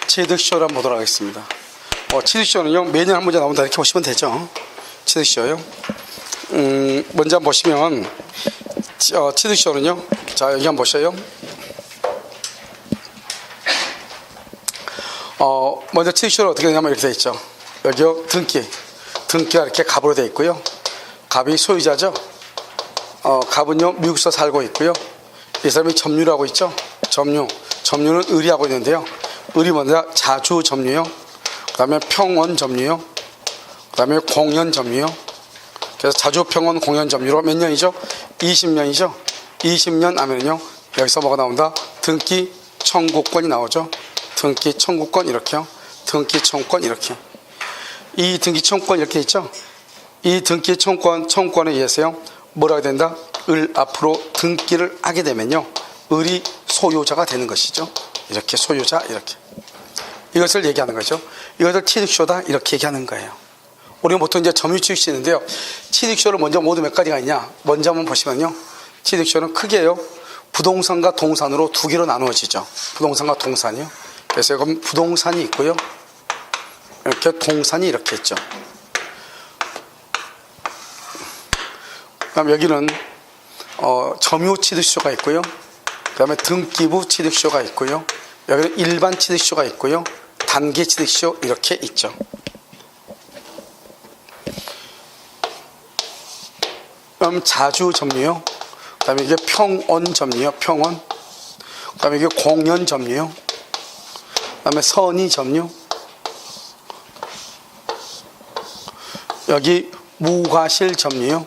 취득시효를 한번 보도록 하겠습니다. 취득시효는요, 매년 한 문제 나온다 이렇게 보시면 되죠. 취득시효요. 먼저 한번 보시면, 취득시효는요, 자, 여기 한번 보셔요. 먼저 취득시효는 어떻게 되냐면 이렇게 되어 있죠. 여기요, 등기가 이렇게 갑으로 되어 있고요. 갑이 소유자죠. 갑은요, 미국서 살고 있고요. 이 사람이 점유라고 있죠. 점유는 의리하고 있는데요. 의리 먼저 자주 점유요. 그 다음에 평원 점유요. 그 다음에 공연 점유요. 그래서 자주 평원 공연 점유로 몇 년이죠? 20년이죠. 20년 하면요, 여기서 뭐가 나온다? 등기 청구권이 나오죠. 등기 청구권 이렇게요. 등기 청구권 이렇게. 이 등기 청구권 이렇게 있죠. 이 등기 청구권에 의해서요, 뭐라고 된다? 앞으로 등기를 하게 되면요, 을이 소유자가 되는 것이죠. 이렇게 소유자 이렇게. 이것을 얘기하는 거죠. 이것을 취득시효다 이렇게 얘기하는 거예요. 우리가 보통 이제 점유취득시 있는데요. 취득시효를 먼저 모두 몇 가지가 있냐? 먼저 한번 보시면요. 취득시효는 크게요, 부동산과 동산으로 두 개로 나누어지죠. 부동산과 동산이요. 그래서 여기 부동산이 있고요. 이렇게 동산이 이렇게 있죠. 그다음 여기는 점유 취득시효가 있고요. 그 다음에 등기부 취득시효가 있고요. 여기는 일반 취득시효가 있고요. 단기 취득시효 이렇게 있죠. 그럼 자주 점유요. 그 다음에 이게 평원 점유요. 평원. 그 다음에 이게 공연 점유요. 그 다음에 선의 점유. 여기 무과실 점유요.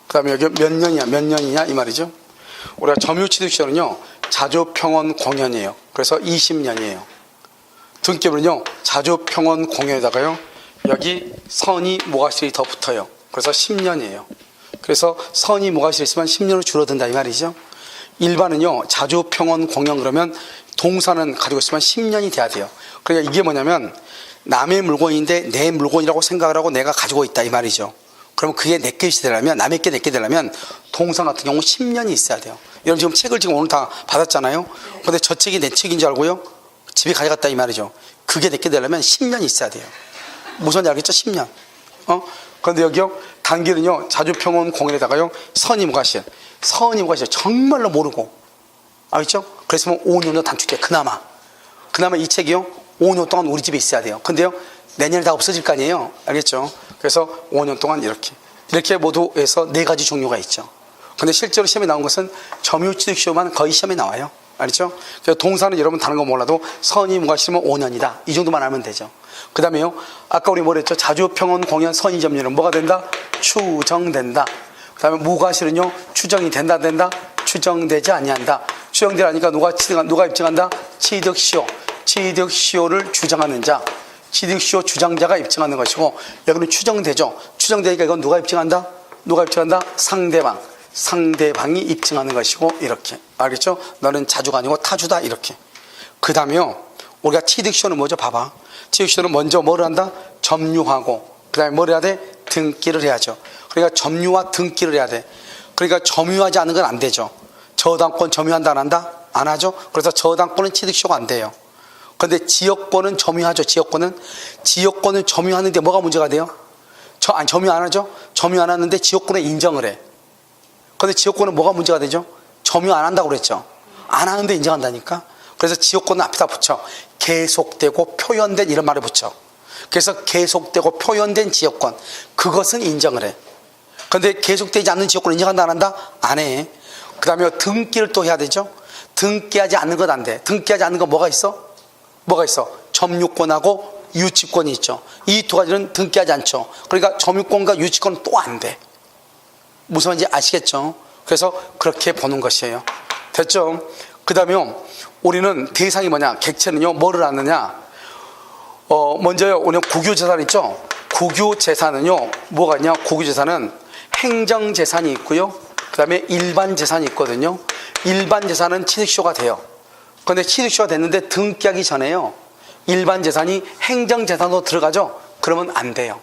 그 다음에 여기 몇 년이냐 이 말이죠. 우리가 점유취득시효는요, 자주평원 공연이에요. 그래서 20년이에요. 등기부는요, 자주평원 공연에다가요, 여기 선의 무과실이 더 붙어요. 그래서 10년이에요. 그래서 선의 무과실이 있으면 10년으로 줄어든다 이 말이죠. 일반은요, 자주평원 공연 그러면 동산은 가지고 있으면 10년이 돼야 돼요. 그러니까 이게 뭐냐면 남의 물건인데 내 물건이라고 생각을 하고 내가 가지고 있다 이 말이죠. 그러면 그게 내 것이 되려면, 남의 게 내 게 되려면 동산 같은 경우 10년이 있어야 돼요. 여러분 지금 책을 지금 오늘 다 받았잖아요. 근데 저 책이 내 책인 줄 알고요, 집에 가져갔다 이 말이죠. 그게 내 게 되려면 10년이 있어야 돼요. 무슨 지 알겠죠? 10년. 그런데 여기요, 단기는요, 자주평원 공연에다가요, 선의무과실 정말로 모르고, 알겠죠? 그랬으면 5년도 단축돼. 그나마 이 책이요, 5년 동안 우리 집에 있어야 돼요. 근데요, 내년에 다 없어질 거 아니에요. 알겠죠? 그래서 5년 동안 이렇게 모두 해서 4가지 종류가 있죠. 근데 실제로 시험에 나온 것은 점유취득시효만 거의 시험에 나와요. 알겠죠? 그래서 동사는 여러분 다른 거 몰라도 선의무과실이면 5년이다. 이 정도만 알면 되죠. 그 다음에요, 아까 우리 뭐랬죠? 자주평원 공연 선의점유는 뭐가 된다? 추정된다. 그 다음에 무과실은요, 추정이 된다? 추정되지 아니한다. 추정되라니까 누가 입증한다? 취득시효를 주장하는 자, 취득시효 주장자가 입증하는 것이고, 여기는 추정되죠. 추정되니까 이건 누가 입증한다? 상대방이 입증하는 것이고, 이렇게. 알겠죠? 너는 자주가 아니고 타주다, 이렇게. 그 다음에요, 우리가 취득시효는 뭐죠? 봐봐. 취득시효는 먼저 뭐를 한다? 점유하고, 그 다음에 뭘 해야 돼? 등기를 해야죠. 그러니까 점유와 등기를 해야 돼. 그러니까 점유하지 않은 건 안 되죠. 저당권 점유한다, 안 한다? 안 하죠? 그래서 저당권은 취득시효가 안 돼요. 그런데 지역권은 점유하죠. 지역권을 점유하는데 뭐가 문제가 돼요? 점유 안 하죠? 점유 안 하는데 지역권에 인정을 해. 그런데 지역권은 뭐가 문제가 되죠? 점유 안 한다고 그랬죠. 안 하는데 인정한다니까. 그래서 지역권은 앞에다 붙여. 계속되고 표현된 이런 말을 붙여. 그래서 계속되고 표현된 지역권, 그것은 인정을 해. 그런데 계속되지 않는 지역권은 인정한다, 안 한다? 안 해. 그 다음에 등기를 또 해야 되죠. 등기하지 않는 건 안 돼. 등기하지 않는 건 뭐가 있어? 점유권하고 유치권이 있죠. 이 두 가지는 등기하지 않죠. 그러니까 점유권과 유치권은 또 안 돼. 무슨 말인지 아시겠죠? 그래서 그렇게 보는 것이에요. 됐죠? 그 다음에 우리는 대상이 뭐냐? 객체는요, 뭐를 하느냐? 먼저요, 우리는 국유재산 있죠? 국유재산은요, 뭐가 있냐? 국유재산은 행정재산이 있고요, 그 다음에 일반재산이 있거든요. 일반재산은 취득시효가 돼요. 그런데 취득시효가 됐는데 등기하기 전에요, 일반재산이 행정재산으로 들어가죠? 그러면 안 돼요.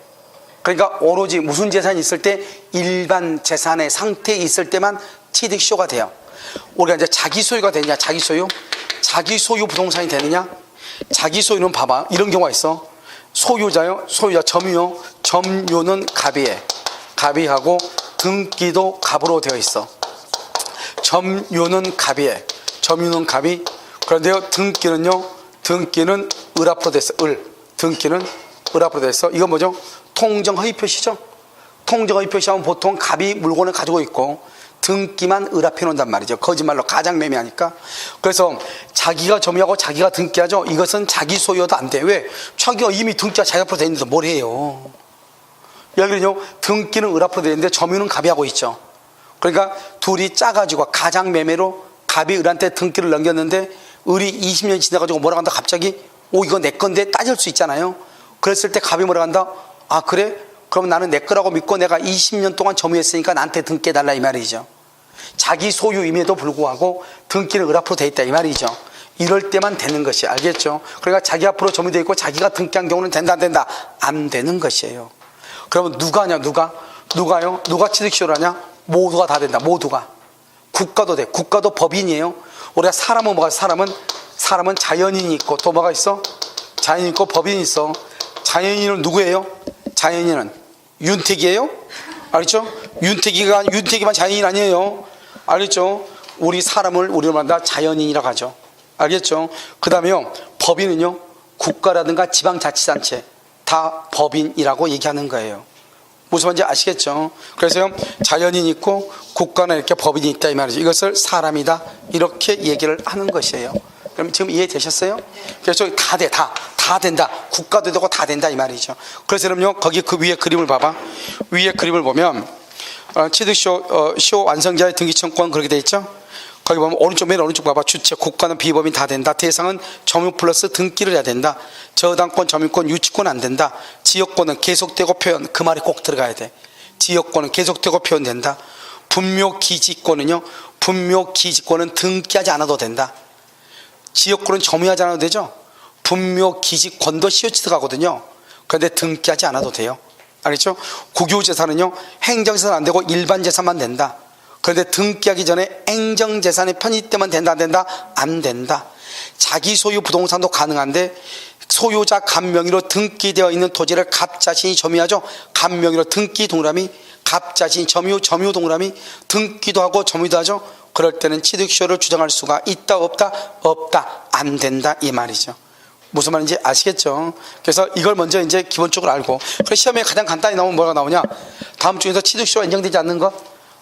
그러니까 오로지 무슨 재산이 있을 때, 일반재산의 상태에 있을 때만 취득시효가 돼요. 우리가 이제 자기 소유가 되느냐, 자기 소유 부동산이 되느냐, 자기 소유는 봐봐. 이런 경우가 있어. 소유자요. 소유자 점유요. 점유는 갑이에. 갑이하고 등기도 갑으로 되어 있어. 점유는 갑이에. 점유는 갑이. 그런데요. 등기는요. 등기는 을 앞으로 됐어. 을. 등기는 을 앞으로 됐어. 이건 뭐죠? 통정 허위 표시죠. 통정 허위 표시하면 보통 갑이 물건을 가지고 있고 등기만 을 앞에 놓는단 말이죠. 거짓말로 가장 매매하니까. 그래서 자기가 점유하고 자기가 등기하죠. 이것은 자기 소유도 안 돼. 왜? 자기가 이미 등기가 자기 앞으로 돼 있는데 뭘 해요? 여기는요. 등기는 을 앞으로 돼 있는데 점유는 갑이 하고 있죠. 그러니까 둘이 짜가지고 가장 매매로 갑이 을한테 등기를 넘겼는데 을이 20년 지나가지고 뭐라고 한다 갑자기 이거 내 건데 따질 수 있잖아요. 그랬을 때 갑이 뭐라고 한다? 아 그래? 그럼 나는 내 거라고 믿고 내가 20년 동안 점유했으니까 나한테 등기해달라 이 말이죠. 자기 소유임에도 불구하고 등기는 을 앞으로 돼 있다 이 말이죠. 이럴 때만 되는 것이 알겠죠? 그러니까 자기 앞으로 점유되어 있고 자기가 등기한 경우는 된다 안 된다? 안 되는 것이에요. 그러면 누가 하냐 누가요? 누가 취득시효를 하냐? 모두가 다 된다. 모두가. 국가도 돼. 국가도 법인이에요. 우리가 사람은 뭐가 사람은 자연인이 있고 또 뭐가 있어? 자연인 있고 법인이 있어. 자연인은 누구예요? 자연인은 윤택이에요? 알겠죠? 윤택이만 자연인 아니에요. 알겠죠? 우리 사람을 우리로 말한다 자연인이라고 하죠. 알겠죠? 그 다음에요. 법인은요. 국가라든가 지방자치단체 다 법인이라고 얘기하는 거예요. 무슨 말인지 아시겠죠? 그래서요. 자연인이 있고 국가는 이렇게 법인이 있다 이 말이죠. 이것을 사람이다 이렇게 얘기를 하는 것이에요. 그럼 지금 이해되셨어요? 그래서 다 돼, 다 된다. 국가도 되고 다 된다 이 말이죠. 그래서 그럼요. 거기 그 위에 그림을 봐봐. 위에 그림을 보면 취득시효 완성자의 등기청구권 그렇게 돼 있죠. 거기 보면 맨 오른쪽 봐봐. 주체, 국가는 비법인 다 된다. 대상은 점유 플러스 등기를 해야 된다. 저당권, 점유권, 유치권 안 된다. 지역권은 계속되고 표현. 그 말이 꼭 들어가야 돼. 지역권은 계속되고 표현된다. 분묘기지권은요. 분묘기지권은 등기하지 않아도 된다. 지역권은 점유하지 않아도 되죠. 분묘기지권도 시효 취득하거든요. 그런데 등기하지 않아도 돼요. 알겠죠? 국유재산은요. 행정재산 안 되고 일반 재산만 된다. 그런데 등기하기 전에 행정재산이 편입되면 된다 안 된다? 안 된다. 자기 소유 부동산도 가능한데 소유자 갑 명의로 등기되어 있는 토지를 갑 자신이 점유하죠. 갑 명의로 등기 동그라미 갑 자신이 점유 동그라미 등기도 하고 점유도 하죠. 그럴 때는 취득시효를 주장할 수가 있다 없다? 없다. 안 된다 이 말이죠. 무슨 말인지 아시겠죠? 그래서 이걸 먼저 이제 기본적으로 알고 그래서 시험에 가장 간단히 나오면 뭐가 나오냐? 다음 중에서 취득시효가 인정되지 않는 것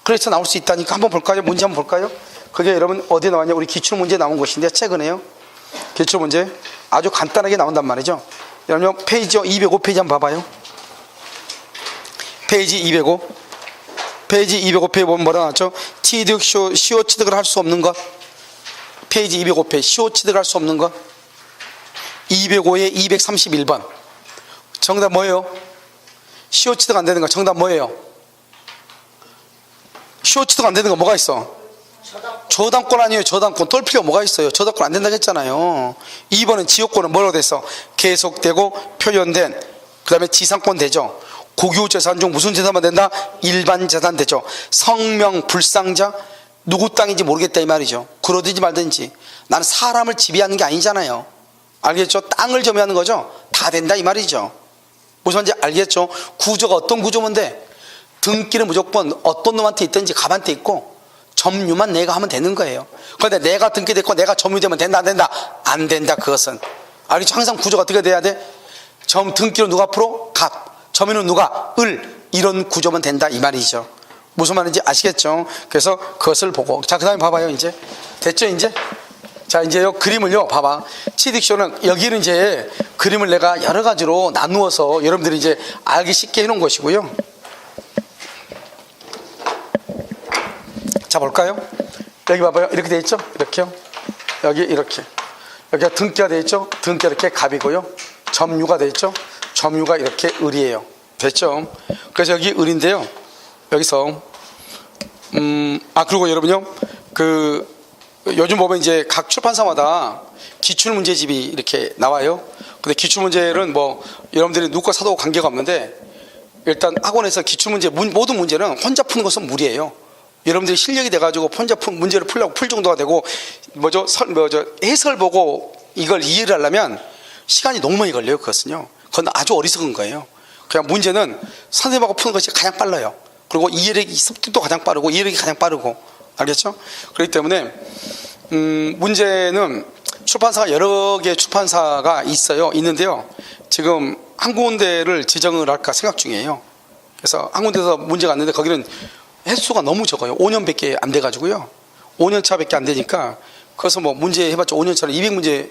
그래서 나올 수 있다니까 한번 볼까요? 문제 한번 볼까요? 그게 여러분 어디에 나왔냐? 우리 기출문제에 나온 것인데 최근에요. 기출문제 아주 간단하게 나온단 말이죠. 여러분 페이지 205페이지 한번 봐봐요. 페이지 205 페이지 205페이지 보면 뭐라 나왔죠? 취득시효 취득을 할 수 없는 것 페이지 205페이지 시효 취득을 할 수 없는 것 205에 231번 정답 뭐예요? 시효 취득 안 되는 거 정답 뭐예요? 시효 취득 안 되는 거 뭐가 있어? 저당권 아니에요. 저당권 떨 필요 뭐가 있어요? 저당권 안 된다고 했잖아요. 2번은 지역권은 뭐라고 됐어? 계속되고 표현된 그 다음에 지상권 되죠. 국유재산 중 무슨 재산만 된다? 일반 재산 되죠. 성명 불상자 누구 땅인지 모르겠다 이 말이죠. 그러든지 말든지 나는 사람을 지배하는 게 아니잖아요. 알겠죠? 땅을 점유하는 거죠. 다 된다 이 말이죠. 무슨 말인지 알겠죠? 구조가 어떤 구조인데 등기는 무조건 어떤 놈한테 있든지 갑한테 있고 점유만 내가 하면 되는 거예요. 그런데 내가 등기됐고 내가 점유되면 된다 안 된다? 안 된다 그것은. 알겠죠? 항상 구조가 어떻게 돼야 돼? 등기는 누가 앞으로? 갑. 점유는 누가? 을. 이런 구조면 된다 이 말이죠. 무슨 말인지 아시겠죠? 그래서 그것을 보고 자 그 다음에 봐봐요. 이제 됐죠 이제? 자 이제요 그림을요 봐봐. 취득시효는 여기는 이제 그림을 내가 여러 가지로 나누어서 여러분들이 이제 알기 쉽게 해놓은 것이고요. 자 볼까요? 여기 봐봐요. 이렇게 돼 있죠? 이렇게요. 여기 이렇게 여기가 등기가 돼 있죠? 등기가 이렇게 갑이고요. 점유가 돼 있죠? 점유가 이렇게 을이에요. 됐죠? 그래서 여기 을인데요. 여기서 그리고 여러분요 요즘 보면 이제 각 출판사마다 기출문제집이 이렇게 나와요. 근데 기출문제는 뭐 여러분들이 누가 사도 관계가 없는데 일단 학원에서 기출문제 모든 문제는 혼자 푸는 것은 무리예요. 여러분들이 실력이 돼가지고 혼자 문제를 풀려고 풀 정도가 되고 해설 보고 이걸 이해를 하려면 시간이 너무 많이 걸려요. 그것은요. 그건 아주 어리석은 거예요. 그냥 문제는 선생님하고 푸는 것이 가장 빨라요. 그리고 이해력이 습득도 가장 빠르고 이해력이 가장 빠르고, 알겠죠? 그렇기 때문에 문제는 출판사가 여러 개의 출판사가 있는데요. 지금 한 군데를 지정을 할까 생각 중이에요. 그래서 한 군데서 문제가 왔는데 거기는 횟수가 너무 적어요. 5년밖에 안 돼가지고요. 5년 차밖에 안 되니까 그래서 뭐 문제 해봤자 5년 차는 200문제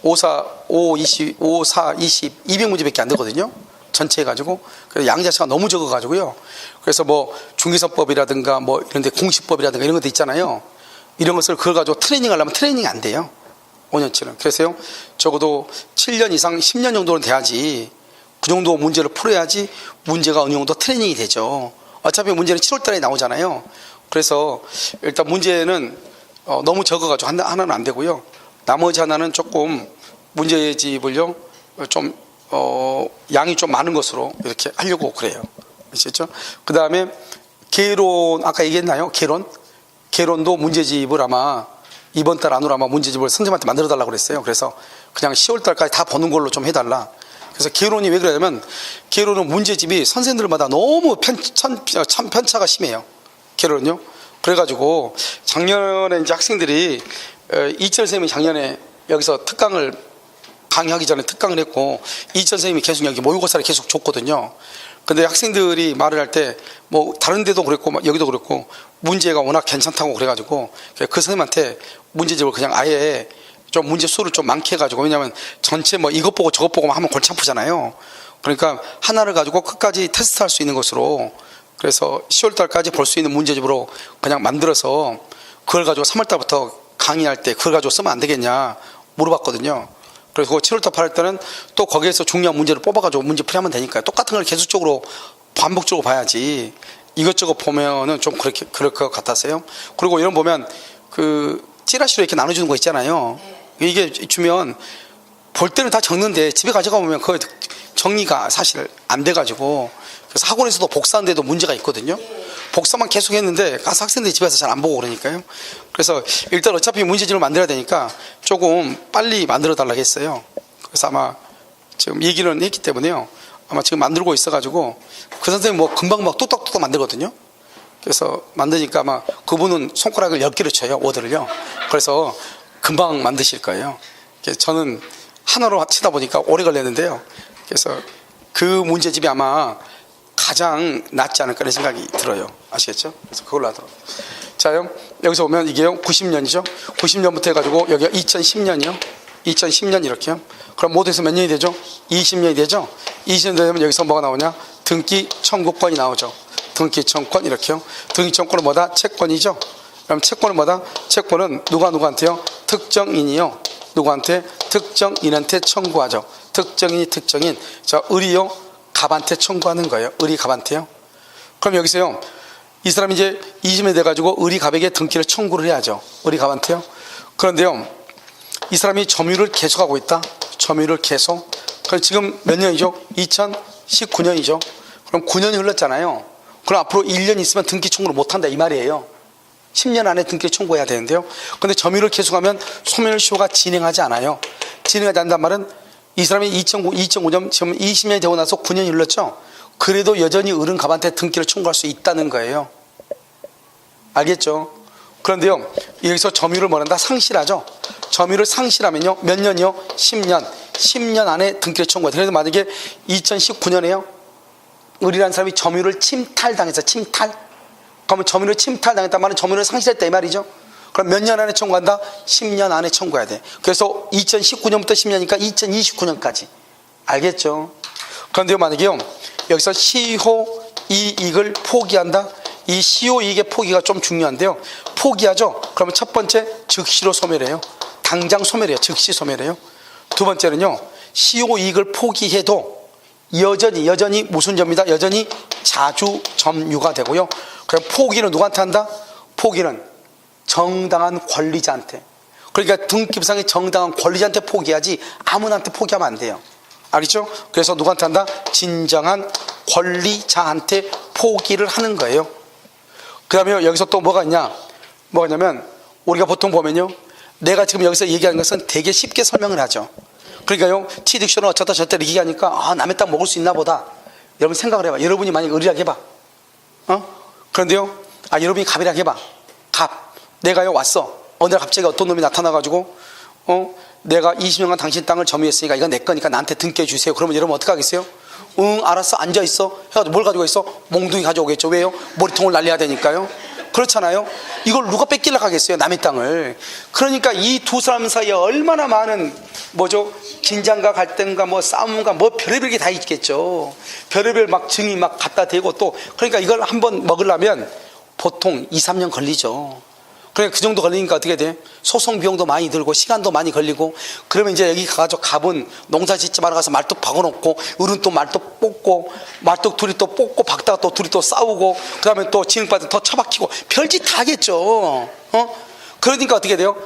54, 5, 20, 5, 4, 20, 200문제밖에 안 되거든요. 전체 해가지고. 그래서 양 자체가 너무 적어가지고요. 그래서 뭐 중개사법이라든가 뭐 이런 데 공시법이라든가 이런 것도 있잖아요. 이런 것을 그걸 가지고 트레이닝 하려면 트레이닝이 안 돼요. 5년치는. 그래서요, 적어도 7년 이상 10년 정도는 돼야지, 그 정도 문제를 풀어야지 문제가 어느 정도 트레이닝이 되죠. 어차피 문제는 7월 달에 나오잖아요. 그래서 일단 문제는 너무 적어가지고 하나는 안 되고요. 나머지 하나는 조금 문제집을요, 좀 양이 좀 많은 것으로 이렇게 하려고 그래요. 아시겠죠? 그 다음에 개론, 아까 얘기했나요? 개론도 문제집을 아마 이번 달 안으로 아마 문제집을 선생님한테 만들어 달라고 그랬어요. 그래서 그냥 10월 달까지 다 보는 걸로 좀 해달라. 그래서 개론이 왜 그러냐면, 개론은 문제집이 선생님들마다 너무 편차가 심해요. 개론은요. 그래가지고 작년에 이제 학생들이 이철 선생님이 작년에 여기서 특강을 강의하기 전에 특강을 했고, 이철 선생님이 계속 여기 모의고사를 계속 줬거든요. 근데 학생들이 말을 할 때 뭐 다른 데도 그랬고 여기도 그랬고 문제가 워낙 괜찮다고 그래가지고 그 선생님한테 문제집을 그냥 아예 좀 문제 수를 좀 많게 해가지고, 왜냐면 전체 뭐 이것 보고 저것 보고만 하면 골치 아프잖아요. 그러니까 하나를 가지고 끝까지 테스트할 수 있는 것으로, 그래서 10월 달까지 볼 수 있는 문제집으로 그냥 만들어서 그걸 가지고 3월 달부터 강의할 때 그걸 가지고 쓰면 안 되겠냐 물어봤거든요. 그리고 7월 달 8월 때는 또 거기에서 중요한 문제를 뽑아가지고 문제 풀이하면 되니까요. 똑같은 걸 계속적으로 반복적으로 봐야지 이것저것 보면은 좀 그럴 것 같았어요. 그리고 이런 보면 그 찌라시로 이렇게 나눠주는 거 있잖아요. 이게 주면 볼 때는 다 적는데 집에 가져가 보면 그 정리가 사실 안 돼가지고, 그래서 학원에서도 복사하는데도 문제가 있거든요. 복사만 계속 했는데 가서 학생들이 집에서 잘 안 보고 그러니까요. 그래서 일단 어차피 문제집을 만들어야 되니까 조금 빨리 만들어 달라고 했어요. 그래서 아마 지금 얘기는 했기 때문에요, 아마 지금 만들고 있어가지고 그 선생님 뭐 금방 막 뚝딱뚝딱 만들거든요. 그래서 만드니까 아마 그분은 손가락을 10개로 쳐요, 워드를요. 그래서 금방 만드실 거예요. 저는 하나로 치다 보니까 오래 걸렸는데요. 그래서 그 문제집이 아마 가장 낫지 않을까 하는 생각이 들어요. 아시겠죠? 그래서 그걸로 하도록. 자, 여기서 보면 이게요, 90년이죠. 90년부터 해가지고 여기가 2010년이요. 2010년 이렇게요. 그럼 모두에서 몇 년이 되죠? 20년이 되죠? 20년 되면 여기서 뭐가 나오냐? 등기 청구권이 나오죠. 등기 청구권 이렇게요. 등기 청구권은 뭐다? 채권이죠. 그럼 채권은 뭐다? 채권은 누구한테요? 특정인이요. 누구한테? 특정인한테 청구하죠. 특정인. 자, 을이요, 갑한테 청구하는 거예요. 을이 갑한테요. 그럼 여기서요, 이 사람이 이제 20년 돼가지고 을이 갑에게 등기를 청구를 해야죠. 을이 갑한테요. 그런데요, 이 사람이 점유를 계속하고 있다. 점유를 계속. 그럼 지금 몇 년이죠? 2019년이죠. 그럼 9년이 흘렀잖아요. 그럼 앞으로 1년 있으면 등기 청구를 못한다 이 말이에요. 10년 안에 등기 청구해야 되는데요. 근데 점유를 계속하면 소멸시효가 진행하지 않아요. 진행하지 않는단 말은 이 사람이 2005년 지금 20년이 되고 나서 9년이 흘렀죠. 그래도 여전히 을은 갑한테 등기를 청구할 수 있다는 거예요. 알겠죠? 그런데요, 여기서 점유를 뭐란다? 상실하죠. 점유를 상실하면요, 몇 년이요? 10년 안에 등기를 청구해야 돼요. 그래서 만약에 2019년에요, 을이라는 사람이 점유를 침탈당해서 그러면 점유를 침탈당했단 말은 점유를 상실했다 이 말이죠. 그럼 몇 년 안에 청구한다? 10년 안에 청구해야 돼. 그래서 2019년부터 10년이니까 2029년까지. 알겠죠? 그런데요, 만약에요, 여기서 시효 이익을 포기한다? 이 시효 이익의 포기가 좀 중요한데요. 포기하죠? 그러면 첫 번째, 즉시로 소멸해요. 당장 소멸해요. 즉시 소멸해요. 두 번째는요, 시효 이익을 포기해도 여전히 무슨 점이다? 여전히 자주 점유가 되고요. 그럼 포기는 누구한테 한다? 포기는 정당한 권리자한테. 그러니까 등기부상의 정당한 권리자한테 포기하지 아무나한테 포기하면 안 돼요. 알겠죠? 그래서 누구한테 한다? 진정한 권리자한테 포기를 하는 거예요. 그 다음에 여기서 또 뭐가 있냐면, 우리가 보통 보면요, 내가 지금 여기서 얘기하는 것은 되게 쉽게 설명을 하죠. 그러니까요, 취득쇼는 어쩌다 저쩌다 이렇게 하니까 남의 땅 먹을 수 있나 보다. 여러분 생각을 해봐. 여러분이 만약에 의리하게 해봐. 그런데요, 여러분이 갑이라고 해봐. 갑. 내가요, 왔어. 어느 날 갑자기 어떤 놈이 나타나가지고, 내가 20년간 당신 땅을 점유했으니까 이건 내 거니까 나한테 등기해 주세요. 그러면 여러분 어떻게 하겠어요? 응, 알았어. 앉아있어. 해가지고 뭘 가지고 있어? 몽둥이 가져오겠죠. 왜요? 머리통을 날려야 되니까요. 그렇잖아요. 이걸 누가 뺏기려고 하겠어요? 남의 땅을. 그러니까 이 두 사람 사이에 얼마나 많은 긴장과 갈등과 싸움과 별의별 게 다 있겠죠. 별의별 막 증이 막 갖다 대고 또 그러니까 이걸 한번 먹으려면 보통 2, 3년 걸리죠. 그러니까 그 정도 걸리니까 어떻게 돼? 소송 비용도 많이 들고 시간도 많이 걸리고 그러면 이제 여기 가가지고 갑은 농사 짓지 말아 가서 말뚝 박아놓고 을은 또 말뚝 뽑고 말뚝 둘이 또 뽑고 박다가 또 둘이 또 싸우고 그 다음에 또 진흙밭에 더 처박히고 별짓 다 하겠죠. 그러니까 어떻게 돼요?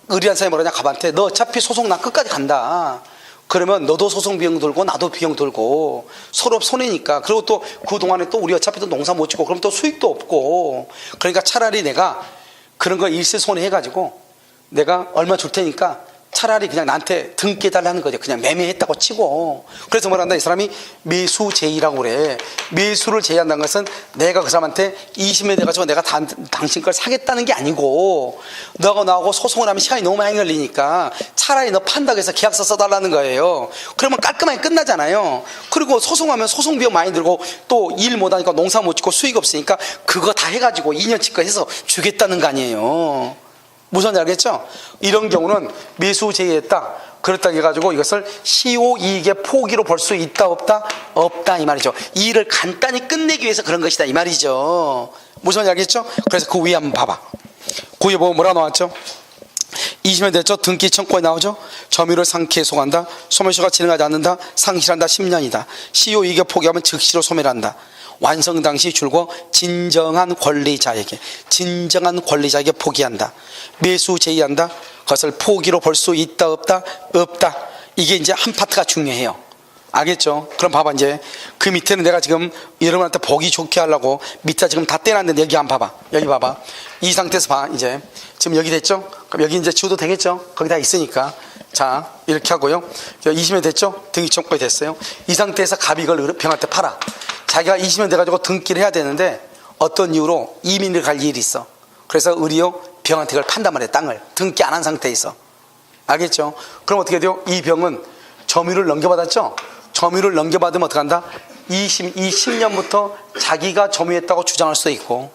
의리한 사람이 뭐라냐 갑한테 너 어차피 소송 나 끝까지 간다. 그러면 너도 소송 비용 들고 나도 비용 들고 서로 손해니까. 그리고 또 그동안에 또 우리 어차피 또 농사 못 짓고 그럼 또 수익도 없고 그러니까 차라리 내가 그런 거 일시손해 해가지고 내가 얼마 줄 테니까 차라리 그냥 나한테 등기해달라는 거죠. 그냥 매매했다고 치고. 그래서 뭐란다? 이 사람이 매수제의라고 그래. 매수를 제의한다는 것은 내가 그 사람한테 20년 돼가지고 내가 당신 걸 사겠다는 게 아니고 너하고 나하고 소송을 하면 시간이 너무 많이 걸리니까 차라리 너 판다고 해서 계약서 써달라는 거예요. 그러면 깔끔하게 끝나잖아요. 그리고 소송하면 소송 비용 많이 들고 또 일 못하니까 농사 못 짓고 수익 없으니까 그거 다 해가지고 2년치껏 해서 주겠다는 거 아니에요. 무슨 지 알겠죠? 이런 경우는 매수 제의했다. 그렇다 해가지고 이것을 시효이익의 포기로 볼 수 있다 없다? 없다 이 말이죠. 이 일을 간단히 끝내기 위해서 그런 것이다 이 말이죠. 무슨 지 알겠죠? 그래서 그 위에 한번 봐봐. 그 위에 보면 뭐라 나왔죠? 20년 됐죠? 등기 청구에 나오죠? 점유를 상기에 속한다. 소멸시효가 진행하지 않는다. 상실한다. 10년이다. 시효이익의 포기하면 즉시로 소멸한다. 완성 당시 줄고 진정한 권리자에게 포기한다. 매수 제의한다. 그것을 포기로 볼 수 있다 없다? 없다. 이게 이제 한 파트가 중요해요. 알겠죠? 그럼 봐봐. 이제 그 밑에는 내가 지금 여러분한테 보기 좋게 하려고 밑에 지금 다 떼놨는데 여기 한번 봐봐. 여기 봐봐. 이 상태에서 봐. 이제 지금 여기 됐죠? 그럼 여기 이제 지워도 되겠죠? 거기 다 있으니까. 자, 이렇게 하고요. 20년 됐죠? 등기 청구가 됐어요. 이 상태에서 갑이 이걸 병한테 팔아. 자기가 20년 돼가지고 등기를 해야 되는데 어떤 이유로 이민을 갈 일이 있어. 그래서 의리요 병한테 그걸 판단 말이야. 땅을 등기 안 한 상태에 있어. 알겠죠? 그럼 어떻게 돼요? 이 병은 점유를 넘겨받았죠? 점유를 넘겨받으면 어떻게 한다? 10년부터 자기가 점유했다고 주장할 수도 있고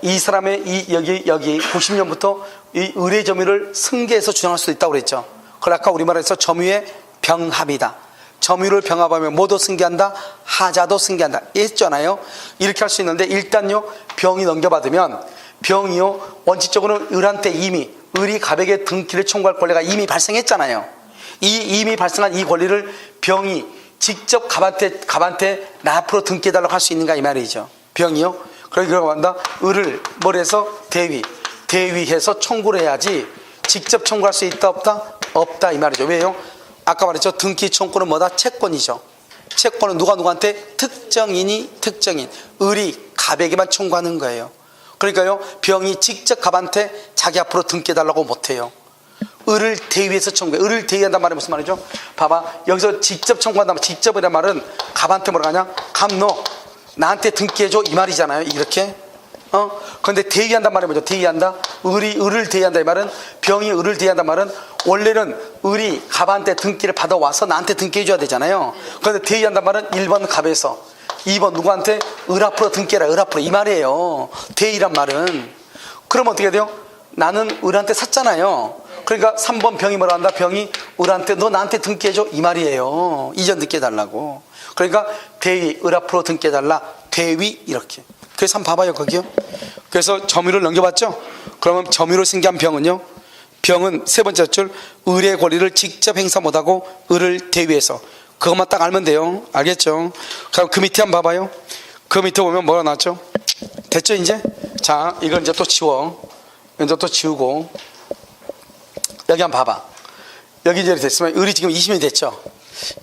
이 사람의 여기 90년부터 이 의뢰 점유를 승계해서 주장할 수도 있다고 그랬죠. 그걸 아까 우리말에서 점유의 병합이다. 점유를 병합하면 뭐도 승계한다? 하자도 승계한다. 했잖아요. 이렇게 할 수 있는데 일단요 병이 넘겨받으면 병이요 원칙적으로 을한테 이미 을이 갑에게 등기를 청구할 권리가 이미 발생했잖아요. 이미 발생한 이 권리를 병이 직접 갑한테 나 앞으로 등기해달라고 할 수 있는가 이 말이죠. 병이요. 그러고 한다. 을을 뭘 해서 대위해서 청구를 해야지 직접 청구할 수 있다 없다? 없다 이 말이죠. 왜요? 아까 말했죠. 등기 청구는 뭐다? 채권이죠. 채권은 누구한테? 특정인. 을이 갑에게만 청구하는 거예요. 그러니까요 병이 직접 갑한테 자기 앞으로 등기해달라고 못해요. 을을 대위해서 청구해. 을을 대위한단 말이 무슨 말이죠? 봐봐. 여기서 직접 청구한단 말, 직접이란 말은 갑한테 뭐라 하냐? 갑 너 나한테 등기해줘 이 말이잖아요. 이렇게. 그런데 대위한단 말이 뭐죠? 대위한다. 을을 대위한다 이 말은 병이 을을 대위한단 말은 원래는 을이 갑한테 등기를 받아와서 나한테 등기해줘야 되잖아요. 그런데 대위한단 말은 1번 갑에서 2번 누구한테? 을 앞으로 등기해라. 을 앞으로 이 말이에요. 대위란 말은. 그럼 어떻게 돼요? 나는 을한테 샀잖아요. 그러니까 3번 병이 뭐라 한다? 병이 을한테 너 나한테 등기해줘 이 말이에요. 이전 등기해달라고. 그러니까 대위 을 앞으로 등기해달라. 대위 이렇게. 그래서 한번 봐봐요 거기요. 그래서 점유를 넘겨봤죠. 그러면 점유를 승계한 병은요, 병은 세 번째 줄 을의 권리를 직접 행사 못하고 을을 대위해서 그것만 딱 알면 돼요. 알겠죠? 그럼 그 밑에 한번 봐봐요. 그 밑에 보면 뭐가 나왔죠? 됐죠 이제? 자 이걸 이제 또 지워. 이제 또 지우고 여기 한번 봐봐. 여기 이제 됐으면 을이 지금 20년이 됐죠.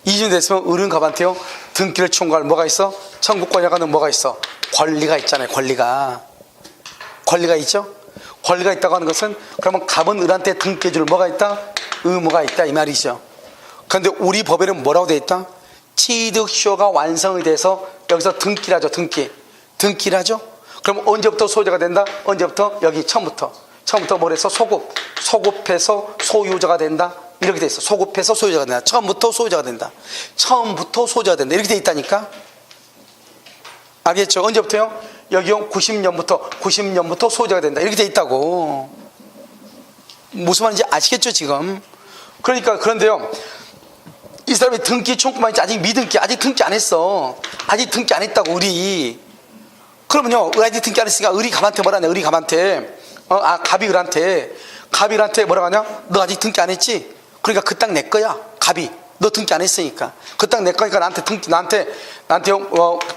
20년이 됐으면 을은 갑한테요 등기를 청구할 뭐가 있어? 청구권이라는 뭐가 있어? 권리가 있잖아요. 권리가 있죠? 권리가 있다고 하는 것은 그러면 갑은 을한테 등기해줄 뭐가 있다? 의무가 있다 이 말이죠. 그런데 우리 법에는 뭐라고 되어 있다? 취득시효가 완성이 돼서 여기서 등기라죠. 등기라죠. 그럼 언제부터 소유자가 된다? 언제부터? 여기 처음부터 뭐래서 소급해서 소유자가 된다 이렇게 돼 있어. 소급해서 소유자가 된다. 처음부터 소유자가 된다. 이렇게 돼 있다니까. 알겠죠? 언제부터요? 여기요 90년부터 소유자가 된다 이렇게 돼 있다고. 무슨 말인지 아시겠죠 지금? 그러니까 그런데요, 이 사람이 등기 청구만 있지 아직 미등기, 아직 등기 안 했어. 아직 등기 안 했다고 을이. 그러면요, 아직 등기 안 했으니까 을이 갑한테 뭐라 하냐? 을이 갑한테 갑이 을한테 뭐라고 하냐? 너 아직 등기 안 했지? 그러니까 그 땅 내 거야. 갑이 너 등기 안 했으니까 그 땅 내 거니까 나한테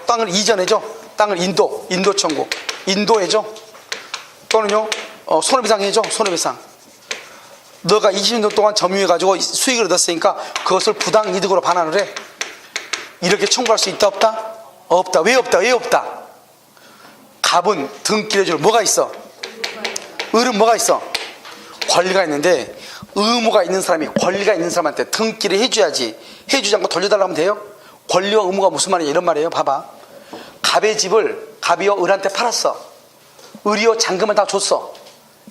땅을 이전해줘. 땅을 인도 청구, 인도해줘. 또는요 손해배상 해줘. 손해배상. 너가 20년 동안 점유해가지고 수익을 얻었으니까 그것을 부당 이득으로 반환을 해. 이렇게 청구할 수 있다 없다? 없다. 왜 없다? 갑은 등기를 해줄 뭐가 있어? 을은 뭐가 있어? 권리가 있는데, 의무가 있는 사람이 권리가 있는 사람한테 등기를 해줘야지. 해주지 않고 돌려달라고 하면 돼요? 권리와 의무가 무슨 말이냐 이런 말이에요. 봐봐. 갑의 집을 갑이요 을한테 팔았어. 을이요 잔금을 다 줬어.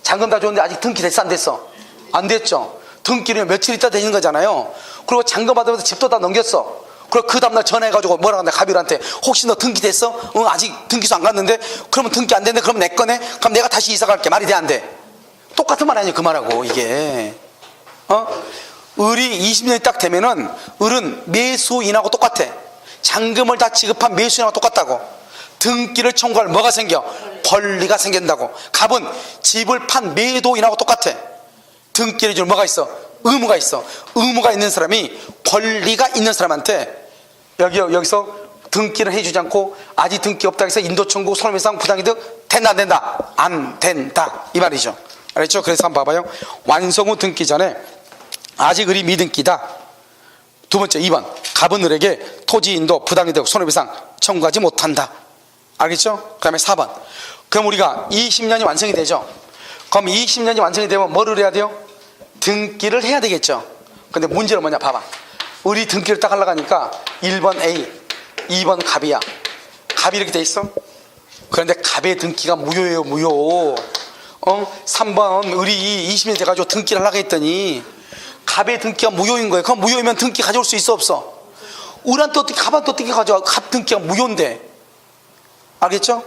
잔금 다 줬는데 아직 등기 됐어 안 됐어? 안 됐죠. 등기는 며칠 있다 되는 거잖아요. 그리고 잔금 받으면서 집도 다 넘겼어. 그리고 그 다음날 전화해가지고 뭐라고 한다? 갑이한테 혹시 너 등기 됐어? 응, 아직 등기소 안 갔는데. 그러면 등기 안 됐는데 그럼 내 거네? 그럼 내가 다시 이사 갈게. 말이 돼 안 돼? 똑같은 말 아니에요 그 말하고. 이게 을이 20년이 딱 되면은 을은 매수인하고 똑같아. 잔금을 다 지급한 매수인하고 똑같다고. 등기를 청구할 뭐가 생겨? 권리가 생긴다고. 갑은 집을 판 매도인하고 똑같아. 등기를 줄 뭐가 있어? 의무가 있어. 의무가 있는 사람이 권리가 있는 사람한테 여기서 등기를 해주지 않고 아직 등기 없다 해서 인도청구, 손해배상, 부당이득 된다 안 된다? 안 된다 이 말이죠. 알겠죠? 그래서 한번 봐봐요. 완성 후 등기 전에 아직 을이 미등기다. 두 번째 2번 갑은 을에게 토지 인도, 부당이득, 손해배상 청구하지 못한다. 알겠죠? 그 다음에 4번 그럼 우리가 20년이 완성이 되죠. 그럼 20년이 완성이 되면 뭐를 해야 돼요? 등기를 해야 되겠죠. 근데 문제는 뭐냐 봐봐. 을이 등기를 딱 하려고 하니까 1번 A, 2번 갑이야. 갑이 이렇게 돼 있어. 그런데 갑의 등기가 무효예요. 무효. 3번 을이 20년 돼가지고 등기를 하려고 했더니 갑의 등기가 무효인 거예요. 그럼 무효이면 등기 가져올 수 있어 없어? 을한테 어떻게 갑한테 어떻게 가져와? 갑 등기가 무효인데. 알겠죠?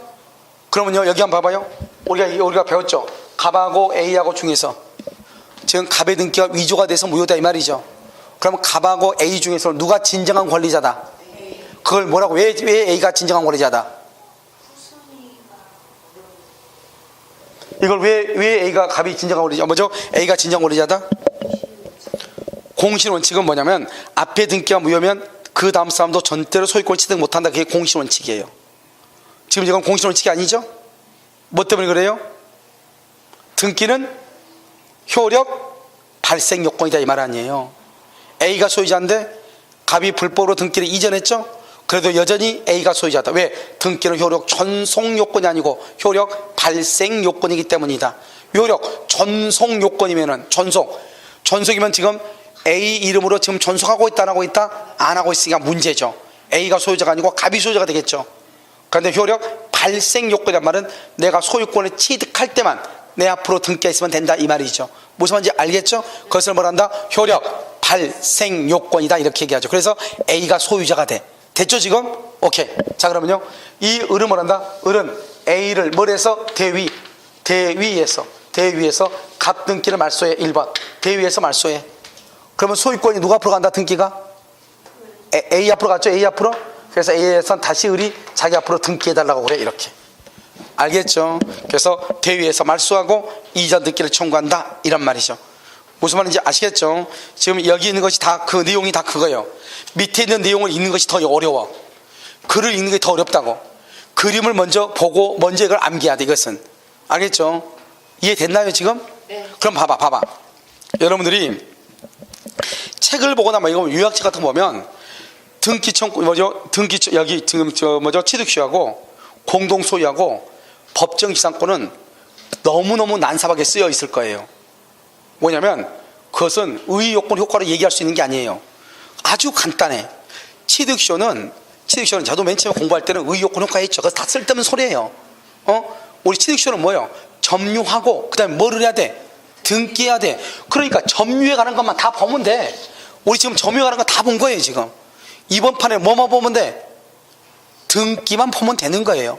그러면요 여기 한번 봐봐요. 우리가 배웠죠. 갑하고 A하고 중에서 지금 갑의 등기가 위조가 돼서 무효다 이 말이죠. 그러면 갑하고 A 중에서 누가 진정한 권리자다? 그걸 뭐라고? 왜 A가 진정한 권리자다? 이걸 왜 A가 갑이 진정한 권리자? 뭐죠? A가 진정한 권리자다? 공실 원칙은 뭐냐면 앞에 등기가 무효면 그 다음 사람도 전대로 소유권을 취득 못한다. 그게 공실 원칙이에요. 지금 이건 공실 원칙이 아니죠? 뭐 때문에 그래요? 등기는 효력 발생 요건이다 이 말 아니에요. A가 소유자인데 갑이 불법으로 등기를 이전했죠? 그래도 여전히 A가 소유자다. 왜? 등기는 효력 전송 요건이 아니고 효력 발생 요건이기 때문이다. 효력 전송 요건이면은 전송이면 지금 A 이름으로 지금 전송하고 있다 안 하고 있다? 안 하고 있으니까 문제죠. A가 소유자가 아니고 갑이 소유자가 되겠죠. 그런데 효력 발생 요건이란 말은 내가 소유권을 취득할 때만 내 앞으로 등기했으면 된다 이 말이죠. 무슨 말인지 알겠죠? 그것을 뭐란다? 효력 발생 요건이다 이렇게 얘기하죠. 그래서 A가 소유자가 돼. 됐죠 지금? 오케이. 자 그러면요 이 을은 뭐란다? 을은 A를 뭘해서? 대위에서 갑 등기를 말소해. 1번 대위에서 말소해. 그러면 소유권이 누가 앞으로 간다? 등기가? A 앞으로 갔죠? A 앞으로? 그래서 A에선 다시 을이 자기 앞으로 등기해달라고 그래. 이렇게 알겠죠? 그래서 대위에서 말소하고 이전 등기를 청구한다 이런 말이죠. 무슨 말인지 아시겠죠? 지금 여기 있는 것이 다 그 내용이 다 그거예요. 밑에 있는 내용을 읽는 것이 더 어려워. 글을 읽는 게 더 어렵다고. 그림을 먼저 보고 먼저 이걸 암기해야 돼. 이것은 알겠죠? 이해됐나요 지금? 네. 그럼 봐봐 여러분들이 책을 보거나 뭐 이거 요약책 같은 거 보면 등기 청구 여기 지금 취득시효하고 공동 소유하고 법정 지상권은 너무너무 난삽하게 쓰여 있을 거예요. 뭐냐면 그것은 의요건 효과로 얘기할 수 있는 게 아니에요. 아주 간단해. 취득쇼는 저도 맨 처음에 공부할 때는 의요건 효과 했죠. 그래서 다 쓸데없는 소리예요. 우리 취득쇼는 뭐예요? 점유하고 그 다음에 뭐를 해야 돼? 등기해야 돼. 그러니까 점유해 가는 것만 다 보면 돼. 우리 지금 점유해 가는 거 다 본 거예요. 지금 이번 판에 뭐만 보면 돼? 등기만 보면 되는 거예요.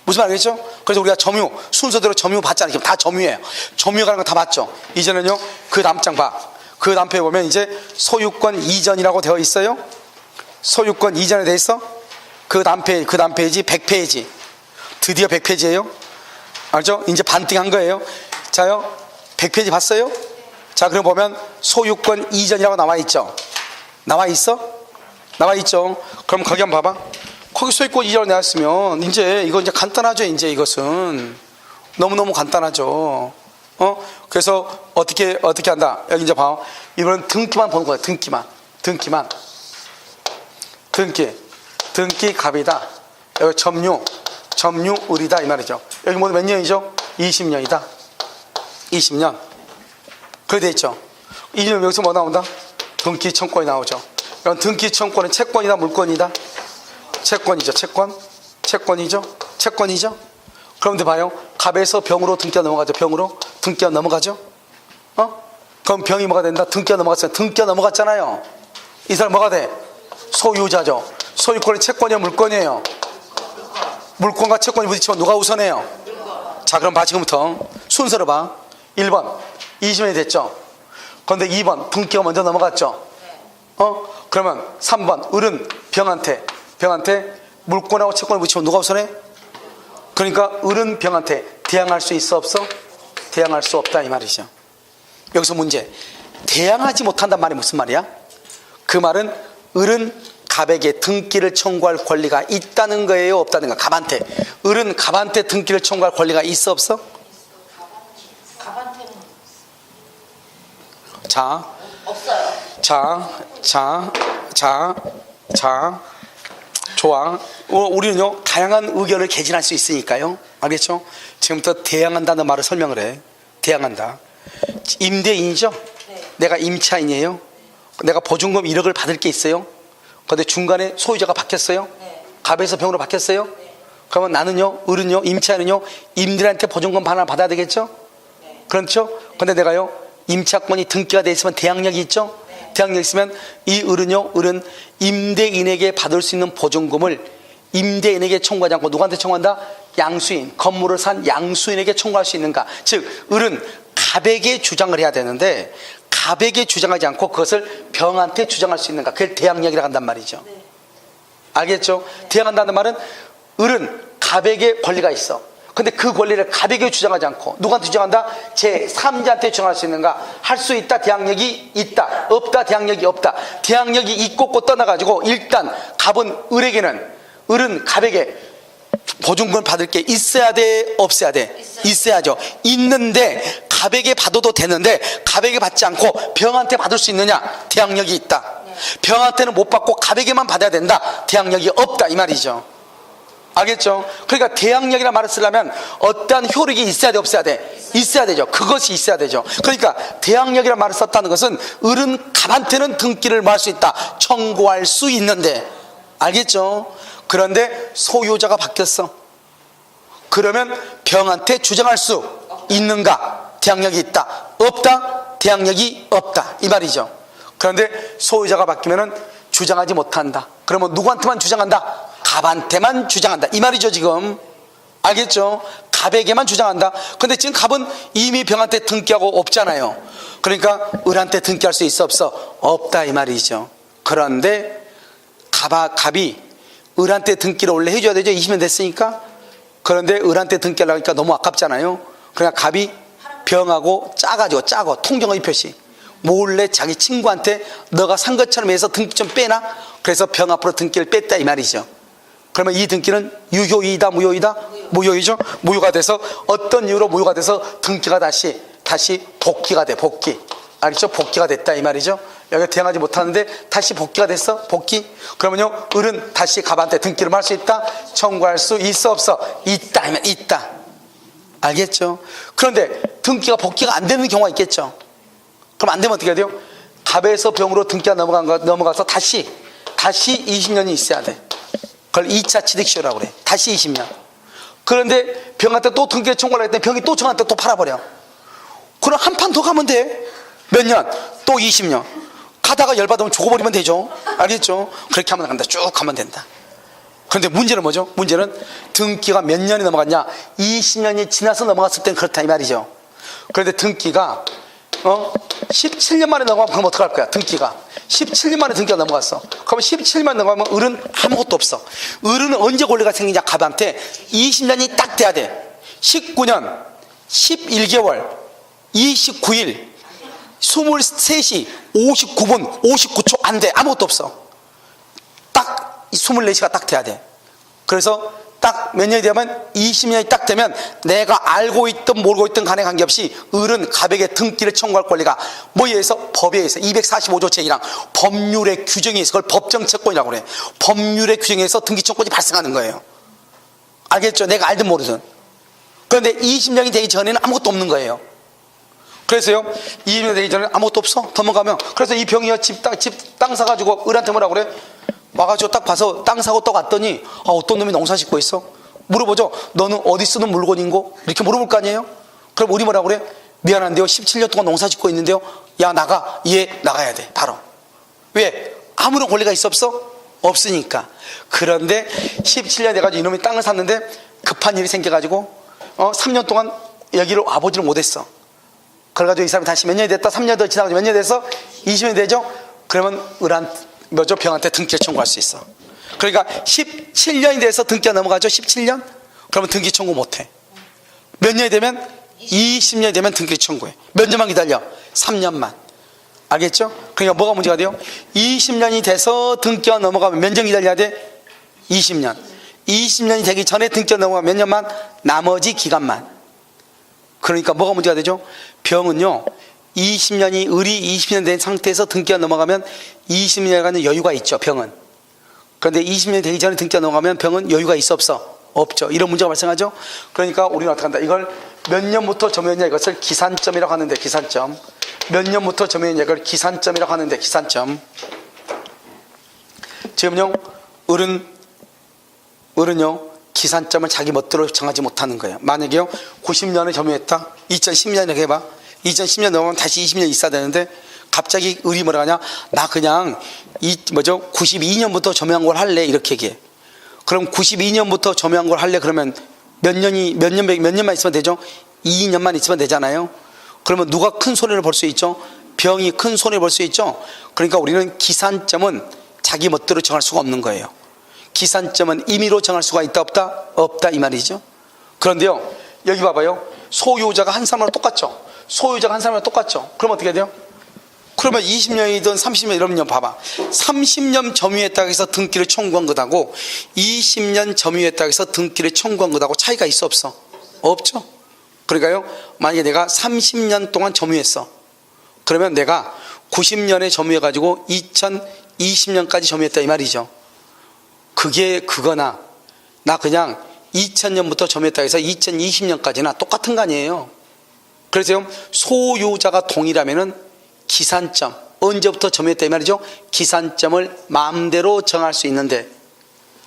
무슨 말 알겠죠? 그래서 우리가 점유 순서대로 점유 봤잖아요. 지금 다 점유해요. 점유해 가는 거 다 봤죠. 이제는요 그 다음 장 봐. 그 다음 페이지 보면 이제 소유권 이전이라고 되어 있어요. 소유권 이전에 되어 있어. 그 다음 페이지 100페이지. 드디어 100페이지예요. 알죠? 이제 반띵한 거예요. 자요 100페이지 봤어요? 자 그럼 보면 소유권 이전이라고 나와 있죠. 나와 있어? 나와 있죠. 그럼 거기 한번 봐봐. 거기 소유권 이전을 내왔으면 이제 이거 이제 간단하죠. 이제 이것은 너무너무 간단하죠. 그래서 어떻게 한다. 여기 이제 봐. 이번엔 등기만 보는 거야. 등기만. 등기 갑이다. 여기 점유을이다 이 말이죠. 여기 모두 몇 년이죠? 20년이다. 20년. 그래 돼 있죠. 20년 여기서 뭐 나온다? 등기 청권이 나오죠. 이런 등기 청권은 채권이다 물권이다? 채권이죠. 채권이죠. 그런데 봐요. 갑에서 병으로 등기가 넘어가죠. 병으로 등기가 넘어가죠. 그럼 병이 뭐가 된다? 등기가 넘어갔어요. 등기가 넘어갔잖아요. 이 사람 뭐가 돼? 소유자죠. 소유권이 채권이에요, 물권이에요? 물권과 채권이 부딪히면 누가 우선해요? 자 그럼 봐. 지금부터 순서로 봐. 1번 20년이 됐죠. 그런데 2번 등기가 먼저 넘어갔죠. 그러면 3번 을은 병한테 물권하고 채권을 붙이면 누가 우선해? 그러니까 을은 병한테 대항할 수 있어 없어? 대항할 수 없다 이 말이죠. 여기서 문제. 대항하지 못한단 말이 무슨 말이야? 그 말은 을은 갑에게 등기를 청구할 권리가 있다는 거예요, 없다는 거야? 갑한테. 을은 갑한테 등기를 청구할 권리가 있어 없어? 갑한테는 자, 없어요. 자, 좋아. 우리는요 다양한 의견을 개진할 수 있으니까요. 알겠죠? 지금부터 대항한다는 말을 설명을 해. 대항한다. 임대인이죠? 네. 내가 임차인이에요. 내가 보증금 1억을 받을 게 있어요. 그런데 중간에 소유자가 바뀌었어요. 네. 갑에서 병으로 바뀌었어요. 네. 그러면 나는요, 을은요, 임차인은요, 임대인한테 보증금 반환을 받아야 되겠죠? 네. 그렇죠? 근데 내가요, 임차권이 등기가 돼 있으면 대항력이 있죠? 네. 대항력이 있으면 이 을은 임대인에게 받을 수 있는 보증금을 임대인에게 청구하지 않고 누구한테 청구한다? 양수인, 건물을 산 양수인에게 청구할 수 있는가? 즉, 을은 갑에게 주장을 해야 되는데 갑에게 주장하지 않고 그것을 병한테 주장할 수 있는가? 그걸 대항력이라고 한단 말이죠. 네. 알겠죠? 대항한다는 말은 을은 갑에게 권리가 있어. 근데 그 권리를 갑에게 주장하지 않고 누구한테 주장한다? 제3자한테 주장할 수 있는가? 할 수 있다. 대항력이 있다. 없다. 대항력이 없다. 대항력이 있고 없고 떠나가지고 일단 을은 갑에게 보증금을 받을 게 있어야 돼? 없어야 돼? 있어야죠. 있는데 갑에게 받아도 되는데 갑에게 받지 않고 병한테 받을 수 있느냐? 대항력이 있다. 병한테는 못 받고 갑에게만 받아야 된다. 대항력이 없다 이 말이죠. 알겠죠? 그러니까 대항력이라는 말을 쓰려면 어떠한 효력이 있어야 돼? 없어야 돼? 있어야 되죠. 그것이 있어야 되죠. 그러니까 대항력이라는 말을 썼다는 것은 을은 갑한테는 등기를 뭐 할 수 있다. 청구할 수 있는데 알겠죠? 그런데 소유자가 바뀌었어. 그러면 병한테 주장할 수 있는가? 대항력이 있다. 없다? 대항력이 없다 이 말이죠. 그런데 소유자가 바뀌면은 주장하지 못한다. 그러면 누구한테만 주장한다? 갑한테만 주장한다 이 말이죠. 지금 알겠죠? 갑에게만 주장한다. 근데 지금 갑은 이미 병한테 등기하고 없잖아요. 그러니까 을한테 등기할 수 있어 없어? 없다 이 말이죠. 그런데 갑이 을한테 등기를 원래 해줘야 되죠. 20년 됐으니까. 그런데 을한테 등기하려고 하니까 너무 아깝잖아요. 그러니까 갑이 병하고 짜고 통정의 표시 몰래 자기 친구한테 너가 산 것처럼 해서 등기 좀 빼나? 그래서 병 앞으로 등기를 뺐다 이 말이죠. 그러면 이 등기는 유효이다 무효이다? 무효이죠. 무효가 돼서 어떤 이유로 무효가 돼서 등기가 다시 복귀가 돼. 복귀. 알겠죠? 복귀가 됐다 이 말이죠. 여기 대항하지 못하는데 다시 복귀가 됐어. 복귀. 그러면요 을은 다시 갑한테 등기를 할 수 있다. 청구할 수 있어 없어? 있다 하면 있다. 알겠죠? 그런데 등기가 복귀가 안 되는 경우가 있겠죠. 그럼 안 되면 어떻게 해야 돼요? 갑에서 병으로 등기가 넘어가서 다시 20년이 있어야 돼. 그걸 2차 취득시효라고 그래. 다시 20년. 그런데 병한테 또 등기를 청구를 했더니 병이 또 청한테 또 팔아버려. 그럼 한 판 더 가면 돼. 몇 년? 또 20년. 가다가 열받으면 죽어버리면 되죠. 알겠죠? 그렇게 하면 간다. 쭉 가면 된다. 그런데 문제는 뭐죠? 문제는 등기가 몇 년이 넘어갔냐? 20년이 지나서 넘어갔을 땐 그렇다 이 말이죠. 그런데 등기가 17년 만에 넘어가면 그럼 어떡할 거야? 등기가 17년 만에 등기가 넘어갔어. 그러면 17년 만에 넘어가면 을은 아무것도 없어. 을은 언제 권리가 생기냐? 갑한테 20년이 딱 돼야 돼. 19년 11개월 29일 23시 59분 59초 안 돼. 아무것도 없어. 딱 24시가 딱 돼야 돼. 그래서 딱 몇 년이 되면 20년이 딱 되면 내가 알고 있든 모르고 있든 간에 관계없이 을은 갑에게 등기를 청구할 권리가 뭐에 의해서? 법에 의해서 245조 제1항 법률의 규정에 의해서 그걸 법정채권이라고 그래. 법률의 규정에 의해서 등기 청구권이 발생하는 거예요. 알겠죠? 내가 알든 모르든. 그런데 20년이 되기 전에는 아무것도 없는 거예요. 그래서요 20년 되기 전에 아무것도 없어. 넘어가면 그래서 이 병이요 집 땅 사가지고 을한테 뭐라고 그래? 와가지고 딱 봐서 땅 사고 또 갔더니 어떤 놈이 농사 짓고 있어? 물어보죠. 너는 어디 쓰는 물건인고? 이렇게 물어볼 거 아니에요? 그럼 우리 뭐라고 그래? 미안한데요 17년 동안 농사 짓고 있는데요 야 나가. 얘 나가야 돼 바로. 왜? 아무런 권리가 있어 없어? 없으니까. 그런데 17년 돼가지고 이놈이 땅을 샀는데 급한 일이 생겨가지고 3년 동안 여기를 와보지를 못했어. 그래가지고 이 사람이 다시 몇 년이 됐다? 3년 더 지나가지고 몇 년이 됐어? 20년이 되죠? 그러면 병한테 등기를 청구할 수 있어. 그러니까 17년이 돼서 등기가 넘어가죠. 17년? 그러면 등기 청구 못해. 몇 년이 되면? 20년이 되면 등기 청구해. 몇 년만 기다려? 3년만. 알겠죠? 그러니까 뭐가 문제가 돼요? 20년이 돼서 등기가 넘어가면 몇 년 기다려야 돼? 20년. 20년이 되기 전에 등기가 넘어가면 몇 년만? 나머지 기간만. 그러니까 뭐가 문제가 되죠? 병은요 20년이 을이 20년 된 상태에서 등기가 넘어가면 20년간의 여유가 있죠. 병은. 그런데 20년이 되기 전에 등기가 넘어가면 병은 여유가 있어 없어? 없죠. 이런 문제가 발생하죠. 그러니까 우리는 어떻게 한다? 이걸 몇 년부터 점유했냐 이것을 기산점이라고 하는데 기산점. 몇 년부터 점유했냐 이걸 기산점이라고 하는데 기산점. 지금요 을은요 기산점을 자기 멋대로 정하지 못하는 거예요. 만약에요 90년에 점유했다. 2010년에 해봐. 2010년 넘으면 다시 20년 있어야 되는데 갑자기 을이 뭐라 하냐? 나 그냥 92년부터 점유한 걸 할래 이렇게 얘기해. 그럼 92년부터 점유한 걸 할래 그러면 몇 년만 있으면 되죠? 2년만 있으면 되잖아요. 그러면 누가 큰 손해를 볼 수 있죠? 병이 큰 손해를 볼 수 있죠. 그러니까 우리는 기산점은 자기 멋대로 정할 수가 없는 거예요. 기산점은 임의로 정할 수가 있다 없다? 없다 이 말이죠. 그런데요 여기 봐봐요. 소유자가 한 사람이랑 똑같죠. 소유자가 한 사람이랑 똑같죠. 그럼 어떻게 돼요? 그러면 20년이든 30년 이러면 봐봐. 30년 점유했다고 해서 등기를 청구한 것하고 20년 점유했다고 해서 등기를 청구한 것하고 차이가 있어 없어? 없죠. 그러니까요 만약에 내가 30년 동안 점유했어. 그러면 내가 90년에 점유해가지고 2020년까지 점유했다 이 말이죠. 그게 그거나 나 그냥 2000년부터 점유했다 해서 2020년까지나 똑같은 거 아니에요. 그래서 소유자가 동일하면은 기산점 언제부터 점유했다 이 말이죠. 기산점을 마음대로 정할 수 있는데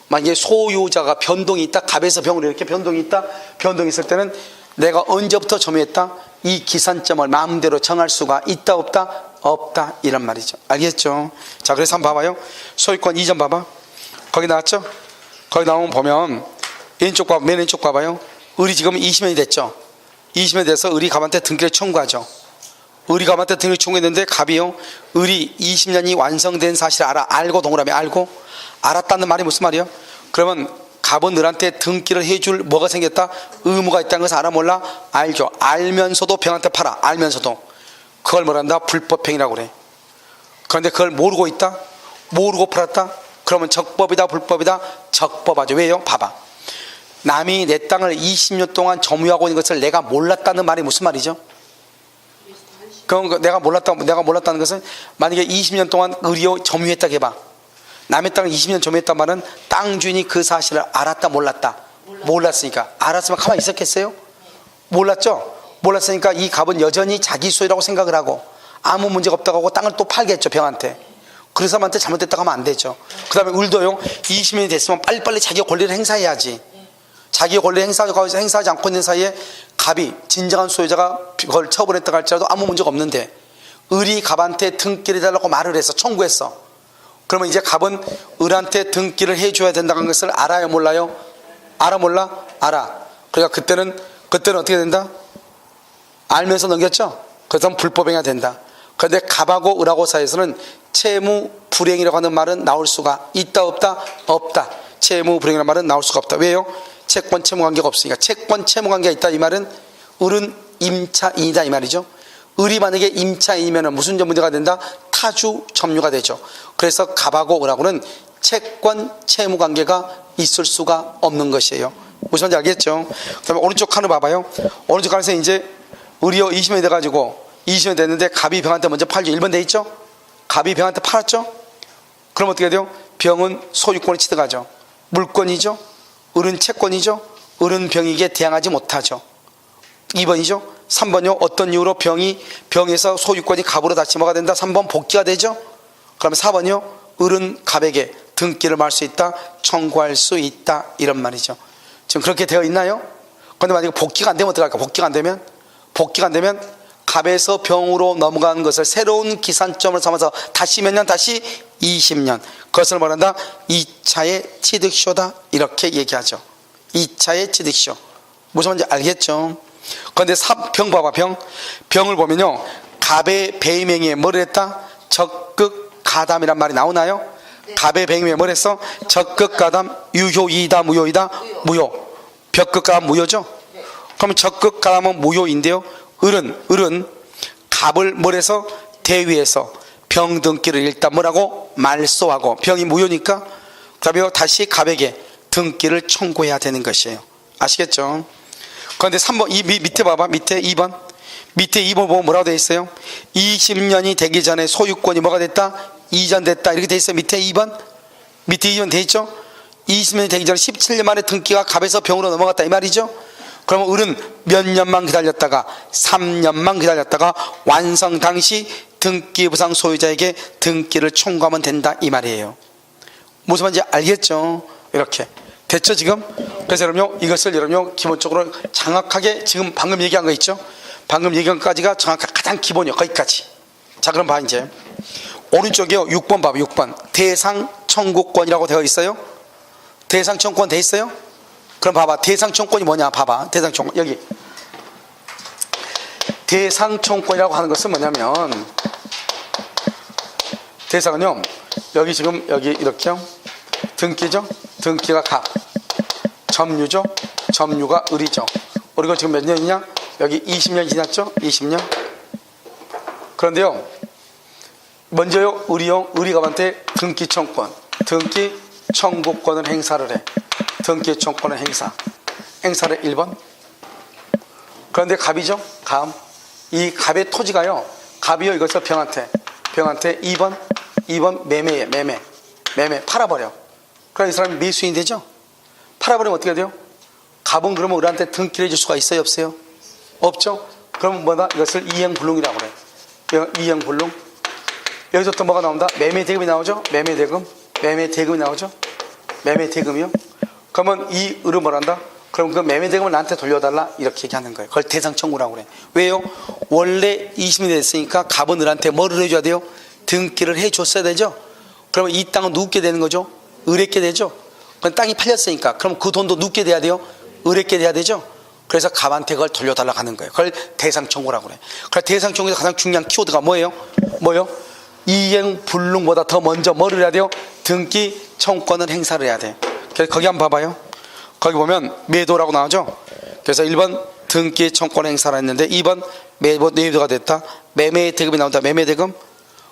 만약에 소유자가 변동이 있다. 갑에서 병으로 이렇게 변동이 있다. 변동이 있을 때는 내가 언제부터 점유했다. 이 기산점을 마음대로 정할 수가 있다 없다? 없다 이란 말이죠. 알겠죠? 자 그래서 한번 봐봐요. 소유권 이전 봐봐. 거기 나왔죠? 거기 나오면 보면 왼쪽 봐봐. 맨 왼쪽 봐봐요. 을이 지금 20년이 됐죠. 20년이 돼서 을이 갑한테 등기를 청구하죠. 을이 갑한테 등기를 청구했는데 갑이요 을이 20년이 완성된 사실을 알고 동그라미 알고 알았다는 말이 무슨 말이에요? 그러면 갑은 을한테 등기를 해줄 뭐가 생겼다? 의무가 있다는 것을 알아 몰라? 알죠. 알면서도 병한테 팔아. 알면서도 그걸 뭐란다? 불법행위라고 그래. 그런데 그걸 모르고 있다? 모르고 팔았다? 그러면 적법이다 불법이다? 적법하죠. 왜요? 봐봐. 남이 내 땅을 20년 동안 점유하고 있는 것을 내가 몰랐다는 말이 무슨 말이죠? 그럼 내가 몰랐다는 것은 만약에 20년 동안 을이요 점유했다 해봐. 남의 땅을 20년 점유했단 말은 땅 주인이 그 사실을 알았다 몰랐다? 몰랐으니까. 알았으면 가만히 있었겠어요? 몰랐죠? 몰랐으니까 이 갑은 여전히 자기 소유라고 생각을 하고 아무 문제가 없다고 하고 땅을 또 팔겠죠, 병한테. 그 사람한테 잘못됐다고 하면 안 되죠. 그 다음에 을도요, 20년이 됐으면 빨리빨리 자기가 권리를 행사해야지. 자기가 권리를 행사하지 않고 있는 사이에 갑이 진정한 소유자가 그걸 처분했다고 할지라도 아무 문제가 없는데 을이 갑한테 등기를 해달라고 말을 해서 청구했어. 그러면 이제 갑은 을한테 등기를 해줘야 된다는 것을 알아요, 몰라요? 알아, 몰라? 알아. 그러니까 그때는 어떻게 된다? 알면서 넘겼죠? 그래서 불법행위가 된다. 그런데 갑하고 을하고 사이에서는 채무 불이행이라고 하는 말은 나올 수가 있다, 없다? 없다. 채무 불이행이라는 말은 나올 수가 없다. 왜요? 채권 채무 관계가 없으니까. 채권 채무 관계가 있다 이 말은 을은 임차인이다 이 말이죠. 을이 만약에 임차인이면 무슨 문제가 된다? 타주 점유가 되죠. 그래서 갑하고 을하고는 채권 채무 관계가 있을 수가 없는 것이에요. 무슨 말인지 알겠죠? 그 다음에 오른쪽 칸을 봐봐요. 오른쪽 칸에서 이제 을이요 20년이 돼가지고 20년 됐는데 갑이 병한테 먼저 팔죠. 1번 돼 있죠? 갑이 병한테 팔았죠? 그럼 어떻게 돼요? 병은 소유권이 취득하죠. 물권이죠. 을은 채권이죠. 을은 병에게 대항하지 못하죠. 2번이죠. 3번요. 어떤 이유로 병에서 소유권이 갑으로 다시 뭐가 된다? 3번 복귀가 되죠. 그러면 4번이요. 을은 갑에게 등기를 말 수 있다, 청구할 수 있다 이런 말이죠. 지금 그렇게 되어 있나요? 그런데 만약에 복귀가 안 되면 어떡할까? 복귀가 안 되면 갑에서 병으로 넘어간 것을 새로운 기산점을 삼아서 다시 몇 년? 다시 20년. 그것을 말한다 2차의 취득쇼다 이렇게 얘기하죠. 2차의 취득쇼. 무슨 말인지 알겠죠? 그런데 병 봐봐. 병을 보면요, 갑의 배임행위에 뭐를 했다? 적극가담이란 말이 나오나요? 갑의 배임행위에 뭘 했어? 적극가담. 유효이다 무효이다? 무효. 벽극가담 무효죠? 그러면 적극가담은 무효인데요, 을은 갑을 뭘 해서? 대위에서 병 등기를 일단 뭐라고? 말소하고. 병이 무효니까 그다음에 다시 갑에게 등기를 청구해야 되는 것이에요. 아시겠죠? 그런데 3번 이 밑에 봐봐. 밑에 2번 보면 뭐라고 되어 있어요? 20년이 되기 전에 소유권이 뭐가 됐다? 이전됐다 이렇게 되어 있어요. 밑에 2번 되어 있죠? 20년이 되기 전에 17년 만에 등기가 갑에서 병으로 넘어갔다 이 말이죠. 그러면 을은 몇 년만 기다렸다가 3년만 기다렸다가 완성 당시 등기부상 소유자에게 등기를 청구하면 된다 이 말이에요. 무슨 말인지 알겠죠? 이렇게 됐죠 지금? 그래서 여러분요, 이것을 여러분요 기본적으로 정확하게 지금 방금 얘기한 거 있죠? 방금 얘기한 것까지가 정확하게 가장 기본이요. 거기까지. 자, 그럼 봐. 이제 오른쪽이요 6번 봐봐. 6번 대상 청구권이라고 되어 있어요. 대상 청구권 되어 있어요. 그럼 봐봐. 대상 청구권이 뭐냐? 봐봐. 대상 청구권 여기. 대상 청구권이라고 하는 것은 뭐냐면, 대상은요 여기 지금 여기 이렇게요. 등기죠. 등기가 갑. 점유죠. 점유가 을이죠. 우리가 지금 몇 년이냐? 여기 20년 지났죠? 20년. 그런데요, 먼저요, 을이 갑한테 등기 청구권, 등기 청구권을 행사를 해. 등기 청구권을 행사를 1번. 그런데 갑이죠? 갑. 이 갑의 토지가요, 갑이요, 이것을 병한테 2번 매매에 매매 팔아버려. 그럼 이 사람이 매수인이 되죠? 팔아버리면 어떻게 돼요? 갑은 그러면 을한테 등기를 해줄 수가 있어요, 없어요? 없죠? 그러면 뭐다? 이것을 이행불능이라고 그래. 이행불능. 여기서 또 뭐가 나온다? 매매대금이 나오죠? 매매대금이 나오죠? 매매대금이요? 그러면 이 을은 뭐란다? 그럼 그 매매대금을 나한테 돌려달라 이렇게 얘기하는 거예요. 그걸 대상청구라고 그래. 왜요? 원래 20년이 됐으니까 갑은 을한테 뭐를 해줘야 돼요? 등기를 해줬어야 되죠? 그러면 이 땅은 누구게 되는 거죠? 을에게 되죠? 그럼 땅이 팔렸으니까 그럼 그 돈도 누구게 돼야 돼요? 을에게 돼야 되죠? 그래서 갑한테 그걸 돌려달라고 하는 거예요. 그걸 대상청구라고 그래. 그래서 대상청구에서 가장 중요한 키워드가 뭐예요? 이행불능보다 더 먼저 뭐를 해야 돼요? 등기 청구권을 행사를 해야 돼. 그래서 거기 한번 봐봐요. 거기 보면 매도라고 나오죠. 그래서 1번 등기 청구권 행사를 했는데 2번 매도가 됐다. 매매대금이 나온다. 매매대금.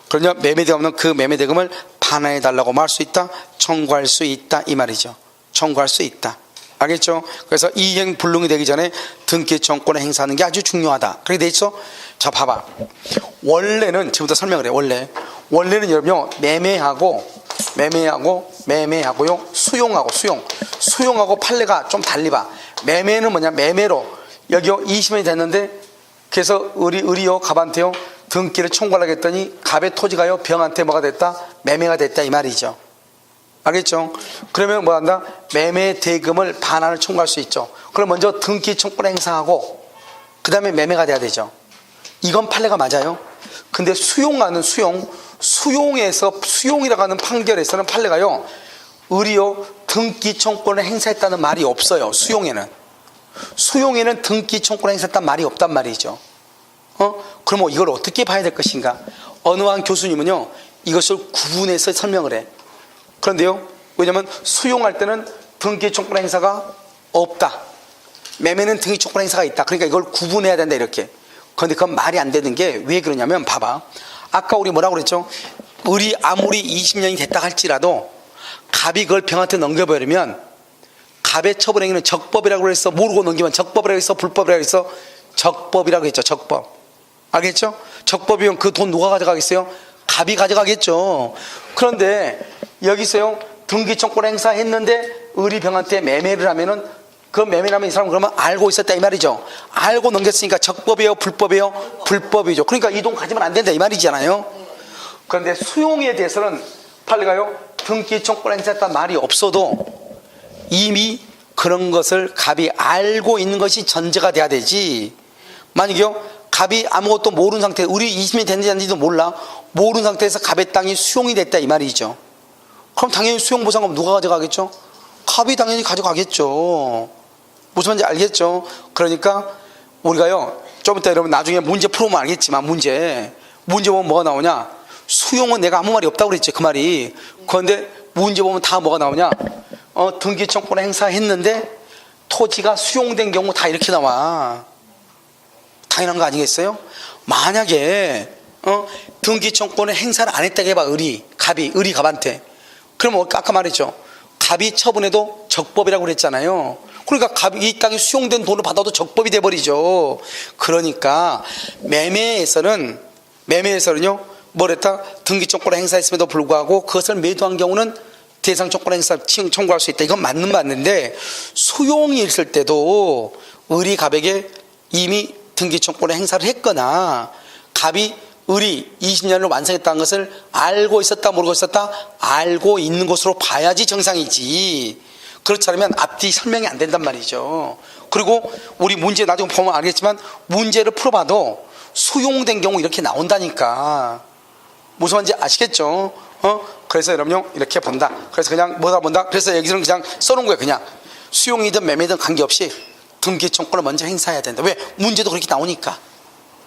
그러면 매매대금은 그 매매대금을 반환해달라고 말할 수 있다. 청구할 수 있다 이 말이죠. 청구할 수 있다. 알겠죠? 그래서 이행불능이 되기 전에 등기 청구권을 행사하는 게 아주 중요하다. 그렇게 돼 있어? 자, 봐봐. 원래는 지금부터 설명을 해. 원래는 여러분요, 매매하고요, 수용하고 판례가 좀 달리 봐. 매매는 뭐냐? 매매로 여기요 20년이 됐는데 그래서 을이요 갑한테요 등기를 청구하려고 했더니 갑의 토지가요 병한테 뭐가 됐다? 매매가 됐다 이 말이죠. 알겠죠? 그러면 뭐 한다? 매매 대금을 반환을 청구할 수 있죠. 그럼 먼저 등기 청구를 행사하고 그 다음에 매매가 돼야 되죠. 이건 판례가 맞아요. 근데 수용하는 수용에서 수용이라고 하는 판결에서는 판례가요 을이요 등기 청구를 행사했다는 말이 없어요. 수용에는 등기 청구를 행사했다는 말이 없단 말이죠. 그럼 이걸 어떻게 봐야 될 것인가? 어느 한 교수님은요 이것을 구분해서 설명을 해. 그런데요 왜냐하면 수용할 때는 등기 청구를 행사가 없다, 매매는 등기 청구를 행사가 있다. 그러니까 이걸 구분해야 된다 이렇게. 그런데 그건 말이 안 되는 게 왜 그러냐면 봐봐, 아까 우리 뭐라고 그랬죠? 을이 아무리 20년이 됐다 할지라도 갑이 그걸 병한테 넘겨버리면 갑의 처벌행위는 적법이라고 해서 모르고 넘기면 적법이라고 해서 불법이라고 해서 적법이라고 했죠. 적법. 알겠죠? 적법이면 그 돈 누가 가져가겠어요? 갑이 가져가겠죠. 그런데 여기서요 등기 청구를 행사했는데 을이 병한테 매매를 하면은 그 매매를 하면 이 사람은 그러면 알고 있었다 이 말이죠. 알고 넘겼으니까 적법이에요 불법이에요? 불법이죠. 그러니까 이 돈 가지면 안 된다 이 말이잖아요. 그런데 수용에 대해서는 판례가요 등기 청구를 행사했다는 말이 없어도 이미 그런 것을 갑이 알고 있는 것이 전제가 돼야 되지. 만약에요 갑이 아무것도 모르는 상태, 우리 20년이 됐는지 안 됐는지도 몰라, 모르는 상태에서 갑의 땅이 수용이 됐다 이 말이죠. 그럼 당연히 수용보상금 누가 가져가겠죠? 갑이 당연히 가져가겠죠. 무슨 말인지 알겠죠? 그러니까 우리가요 좀 이따 여러분 나중에 문제 풀어보면 알겠지만 문제 보면 뭐가 나오냐? 수용은 내가 아무 말이 없다고 그랬지 그 말이. 그런데 문제 보면 다 뭐가 나오냐? 등기 청구를 행사했는데 토지가 수용된 경우 다 이렇게 나와. 당연한 거 아니겠어요? 만약에 등기 청구는 행사를 안 했다고 해봐. 을이 갑한테. 그러면 아까 말했죠, 갑이 처분해도 적법이라고 그랬잖아요. 그러니까 이 땅이 수용된 돈을 받아도 적법이 돼버리죠. 그러니까 매매에서는요 뭐랬다? 등기 청구를 행사했음에도 불구하고 그것을 매도한 경우는 대상 청구를 행사 청구할 수 있다. 이건 맞는데 수용이 있을 때도 을이 갑에게 이미 등기 청구를 행사를 했거나 갑이 을이 20년을 완성했다는 것을 알고 있었다 모르고 있었다? 알고 있는 것으로 봐야지 정상이지. 그렇지 않으면 앞뒤 설명이 안 된단 말이죠. 그리고 우리 문제 나중에 보면 알겠지만 문제를 풀어봐도 수용된 경우 이렇게 나온다니까. 무슨 말인지 아시겠죠? 그래서 여러분요 이렇게 본다. 그래서 그냥 뭐다 본다. 그래서 여기서는 그냥 써놓은 거예요. 그냥 수용이든 매매든 관계없이 등기 청구를 먼저 행사해야 된다. 왜? 문제도 그렇게 나오니까.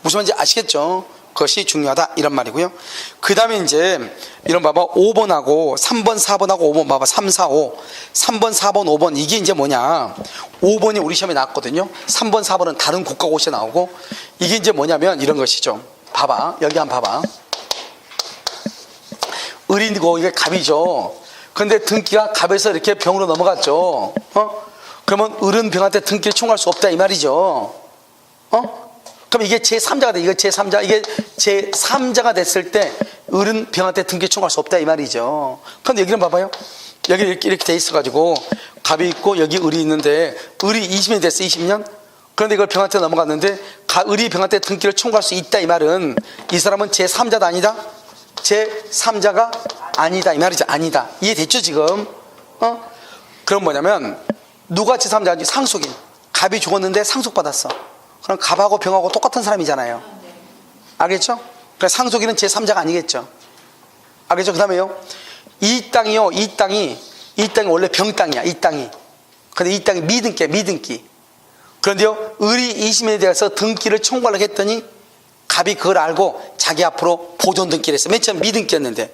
무슨 말인지 아시겠죠? 그것이 중요하다 이런 말이고요. 그 다음에 이제 이런 봐봐 5번하고 3번 4번하고 5번 봐봐 3, 4, 5 3번 4번 5번 이게 이제 뭐냐, 5번이 우리 시험에 나왔거든요. 3번 4번은 다른 국가고시에 나오고 이게 이제 뭐냐면 이런 것이죠. 봐봐 여기 한번 봐봐. 을이고 이게 갑이죠. 그런데 등기가 갑에서 이렇게 병으로 넘어갔죠. 그러면 을은 병한테 등기를 청구할 수 없다 이 말이죠. 그럼 이게 제3자가 돼. 이게 제3자가 됐을 때 을은 병한테 등기 청구할 수 없다 이 말이죠. 그런데 여기는 봐봐요. 여기 이렇게 돼 있어가지고 갑이 있고 여기 을이 있는데 을이 20년이 됐어 20년. 그런데 이걸 병한테 넘어갔는데 을이 병한테 등기를 청구할 수 있다 이 말은 이 사람은 제3자다 아니다? 제3자가 아니다 이 말이죠. 아니다. 이해됐죠 지금? 그럼 뭐냐면 누가 제3자인지 상속인. 갑이 죽었는데 상속받았어. 그럼 갑하고 병하고 똑같은 사람이잖아요. 알겠죠? 그러니까 상속인은 제3자가 아니겠죠. 알겠죠? 그 다음에요 이 땅이 원래 병 땅이야. 이 땅이. 근데 이 땅이 미등기. 그런데요 을이 20년에 대해서 등기를 청구하려고 했더니 갑이 그걸 알고 자기 앞으로 보존 등기를 했어. 맨 처음 미등기였는데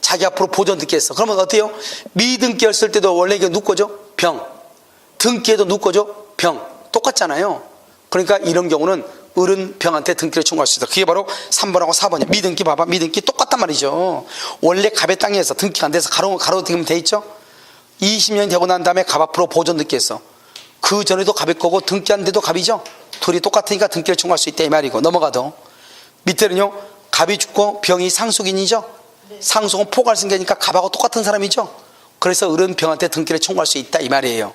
자기 앞으로 보존 등기 했어. 그러면 어때요? 미등기였을 때도 원래 이게 누구 거죠? 병. 등기에도 누구 거죠? 병. 똑같잖아요. 그러니까 이런 경우는 을은 병한테 등기를 청구할 수 있다. 그게 바로 3번하고 4번이야. 미등기 봐봐. 미등기 똑같단 말이죠. 원래 갑의 땅에서 등기가 안 돼서 가로 등기면 돼 있죠. 20년이 되고 난 다음에 갑 앞으로 보존 등기했어. 그 전에도 갑일 거고 등기 안 돼도 갑이죠. 둘이 똑같으니까 등기를 청구할 수 있다 이 말이고. 넘어가도 밑에는요 갑이 죽고 병이 상속인이죠. 상속은 포괄승계니까 갑하고 똑같은 사람이죠. 그래서 을은 병한테 등기를 청구할 수 있다 이 말이에요.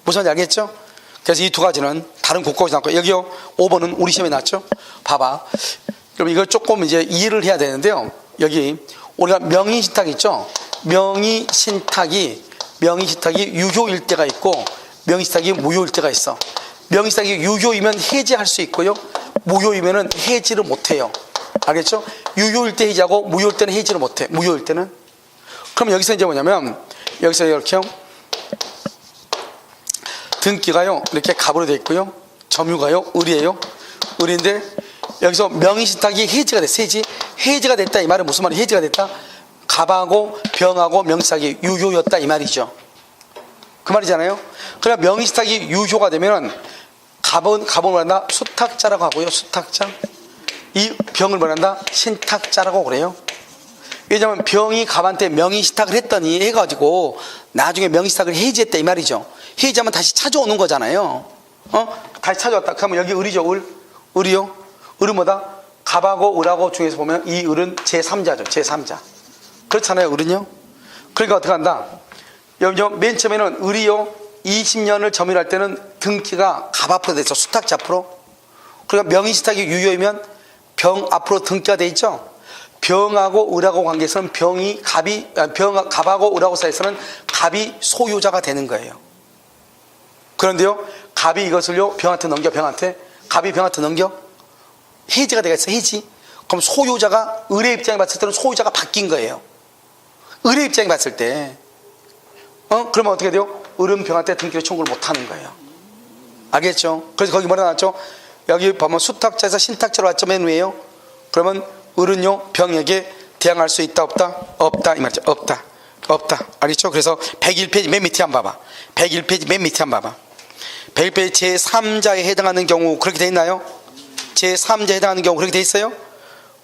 무슨 말인지 알겠죠? 그래서 이 두 가지는 다른 국가에서 나왔고, 여기요 5번은 우리 시험에 나왔죠. 봐봐. 그럼 이걸 조금 이제 이해를 해야 되는데요. 여기 우리가 명의신탁 있죠. 명의신탁이 유효일 때가 있고 명의신탁이 무효일 때가 있어. 명의신탁이 유효이면 해지할 수 있고요, 무효이면은 해지를 못해요. 알겠죠? 유효일 때 해지하고 무효일 때는 해지를 못해. 무효일 때는. 그럼 여기서 이제 뭐냐면, 여기서 이렇게요, 등기가요 이렇게 갑으로 되어 있고요, 점유가요 을이에요. 을인데 여기서 명의신탁이 해지가 됐어. 해지가 됐다 이 말은 무슨 말이에요? 해지가 됐다, 갑하고 병하고 명의신탁이 유효였다 이 말이죠. 그 말이잖아요. 그러나 명의신탁이 유효가 되면은 갑은 뭐란다? 수탁자라고 하고요. 수탁자. 이 병을 뭐란다? 신탁자라고 그래요. 왜냐하면 병이 갑한테 명의신탁을 했더니 해가지고 나중에 명의신탁을 해지했다 이 말이죠. 해지하면 다시 찾아오는 거잖아요. 다시 찾아왔다. 그러면 여기 을이죠. 을이요. 을은 뭐다? 갑하고 을하고 중에서 보면 이 을은 제3자죠. 제3자. 그렇잖아요. 을은요. 그러니까 어떻게 한다? 여기요 맨 처음에는 을이요 20년을 점유할 때는 등기가 갑 앞으로 돼 있어. 수탁자 앞으로. 그러니까 명의신탁이 유효이면 병 앞으로 등기가 돼 있죠. 병하고 을하고 관계에서는 갑하고 을하고 사이에서는 갑이 소유자가 되는 거예요. 그런데요, 갑이 이것을요 병한테 넘겨. 갑이 병한테 넘겨. 해지가 되겠어. 해지. 그럼 소유자가, 을의 입장에 봤을 때는 소유자가 바뀐 거예요. 을의 입장에 봤을 때 그러면 어떻게 돼요? 을은 병한테 등기를 청구를 못 하는 거예요. 알겠죠? 그래서 거기 뭐라 나왔죠? 여기 보면 수탁자에서 신탁자로 왔죠. 맨 위에요. 그러면 을은요 병에게 대항할 수 있다 없다? 없다 이 말이죠. 없다. 알겠죠? 그래서 101페이지 맨 밑에 한번 봐봐. 101페이지 맨 밑에 한번 봐봐. 101페이지 제3자에 해당하는 경우 그렇게 돼 있나요? 제3자에 해당하는 경우 그렇게 돼 있어요?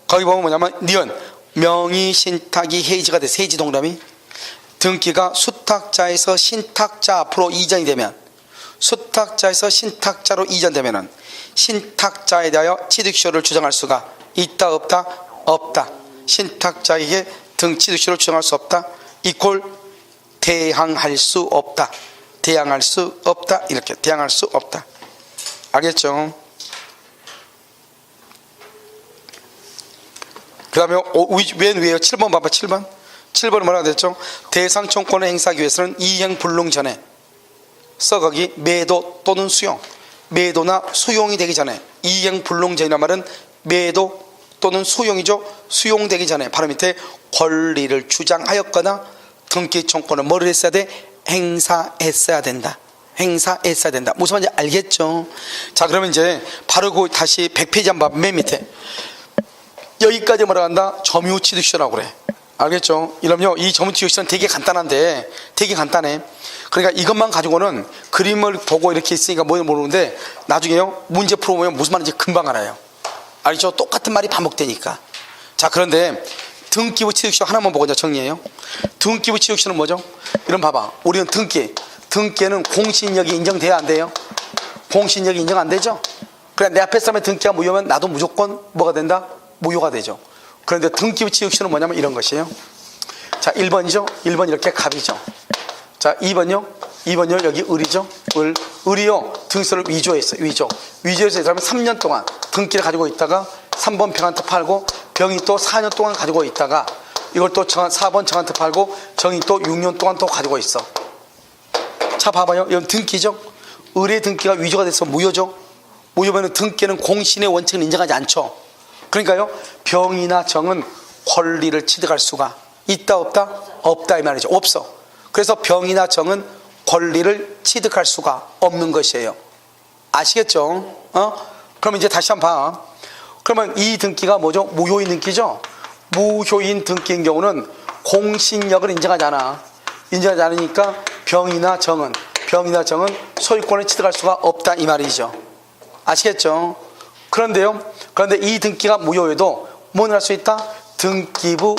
거기 보면 뭐냐면 니은 명의신탁이 해지가 돼서 해지 동그라미, 등기가 수탁자에서 신탁자 앞으로 이전이 되면, 수탁자에서 신탁자로 이전되면은 신탁자에 대하여 취득시효를 주장할 수가 있다 없다? 없다. 신탁자에게 등 취득시효를 주장할 수 없다. 이꼴 대항할 수 없다. 대항할 수 없다. 이렇게 대항할 수 없다. 알겠죠? 그 다음에 맨 위에요. 7번 봐봐. 7번은 뭐라고 됐죠? 대상청권을 행사하기 위해서는 이행불능 전에 거기 매도 또는 수용, 매도나 수용이 되기 전에, 이행불능 전이란 말은 매도 또는 수용이죠. 수용되기 전에 바로 밑에 권리를 주장하였거나 등기청권을 뭐를 했어야 돼? 행사했어야 된다. 행사했어야 된다. 무슨 말인지 알겠죠? 자, 그러면 이제 바로 그 다시 100페이지 한번 봐봐. 맨 밑에 여기까지 뭐라고 한다? 점유취득시효라고 그래. 알겠죠? 이러면요 이 점유취득시효는 되게 간단한데, 되게 간단해. 그러니까 이것만 가지고는 그림을 보고 이렇게 있으니까 뭘 모르는데 나중에요 문제 풀어보면 무슨 말인지 금방 알아요. 알죠? 똑같은 말이 반복되니까. 자, 그런데 등기부 취득시효 하나만 보고 이제 정리해요. 등기부 취득시효는 뭐죠? 이런 봐봐. 우리는 등기에는 공신력이 인정돼야 안 돼요? 공신력이 인정 안 되죠? 그래, 내 앞에 사람의 등기가 무효면 나도 무조건 뭐가 된다? 무효가 되죠. 그런데 등기부 취득시효는 뭐냐면 이런 것이에요. 자, 1번이죠? 1번 이렇게 갑이죠. 자, 2번요? 2번요? 여기 을이죠? 을이요 등기소를 위조했어요. 위조해서 이 사람은 3년 동안 등기를 가지고 있다가 3번 병한테 팔고, 병이 또 4년 동안 가지고 있다가 이걸 또 4번 정한테 팔고, 정이 또 6년 동안 또 가지고 있어. 자, 봐봐요. 이건 등기죠? 을의 등기가 위조가 돼서 무효죠? 무효면 등기는 공신의 원칙을 인정하지 않죠. 그러니까요 병이나 정은 권리를 취득할 수가 있다 없다? 없다 이 말이죠. 없어. 그래서 병이나 정은 권리를 취득할 수가 없는 것이에요. 아시겠죠? 그럼 이제 다시 한번 봐. 그러면 이 등기가 뭐죠? 무효인 등기죠? 무효인 등기인 경우는 공신력을 인정하지 않아. 인정하지 않으니까 병이나 정은 소유권을 취득할 수가 없다 이 말이죠. 아시겠죠? 그런데 이 등기가 무효해도 뭐는 할 수 있다? 등기부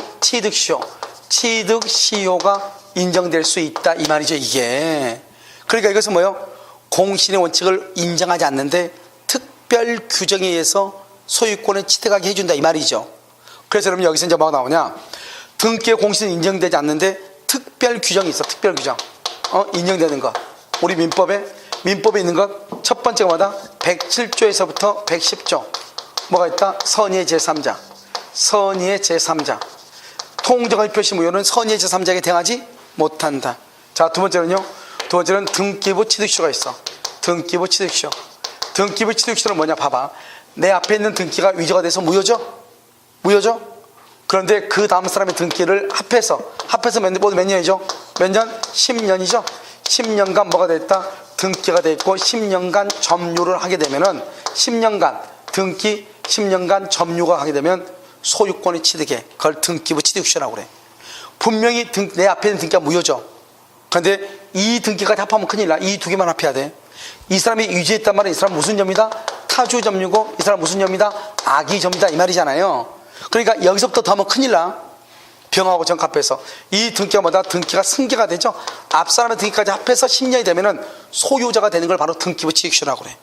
취득시효가 인정될 수 있다 이 말이죠. 이게 그러니까 이것은 뭐예요? 공신의 원칙을 인정하지 않는데 특별 규정에 의해서 소유권을 취득하게 해준다 이 말이죠. 그래서 여러분 여기서 이제 뭐가 나오냐? 등기의 공신은 인정되지 않는데 특별 규정이 있어. 특별 규정 인정되는 것. 우리 민법에 있는 것 첫 번째가 뭐다? 107조에서부터 110조 뭐가 있다? 선의의 제3자, 선의의 제3자. 통정의 표시 무효는 선의의 제3자에게 대항하지 못한다. 자, 두 번째는요. 두 번째는 등기부 취득시효가 있어. 등기부 취득시효. 등기부 취득시효는 뭐냐 봐봐. 내 앞에 있는 등기가 위조가 돼서 무효죠? 무효죠? 그런데 그 다음 사람의 등기를 합해서 모두 몇 년이죠? 몇 년? 10년이죠? 10년간 뭐가 됐다? 등기가 돼 있고 10년간 점유를 하게 되면은 10년간 등기 10년간 점유가 하게 되면 소유권이 취득해. 그걸 등기부 취득시효라고 그래. 분명히 내 앞에 있는 등기가 무효죠. 그런데 이 등기까지 합하면 큰일 나. 이 두 개만 합해야 돼. 이 사람이 위조했단 말은 이 사람 무슨 점이다? 타주 점유고 이 사람 무슨 점이다? 악의 점이다 이 말이잖아요. 그러니까 여기서부터 더 하면 큰일 나. 병하고 정합해서 이 등기가 뭐다? 등기가 승계가 되죠. 앞 사람의 등기까지 합해서 10년이 되면은 소유자가 되는 걸 바로 등기부 취득시효라고 그래.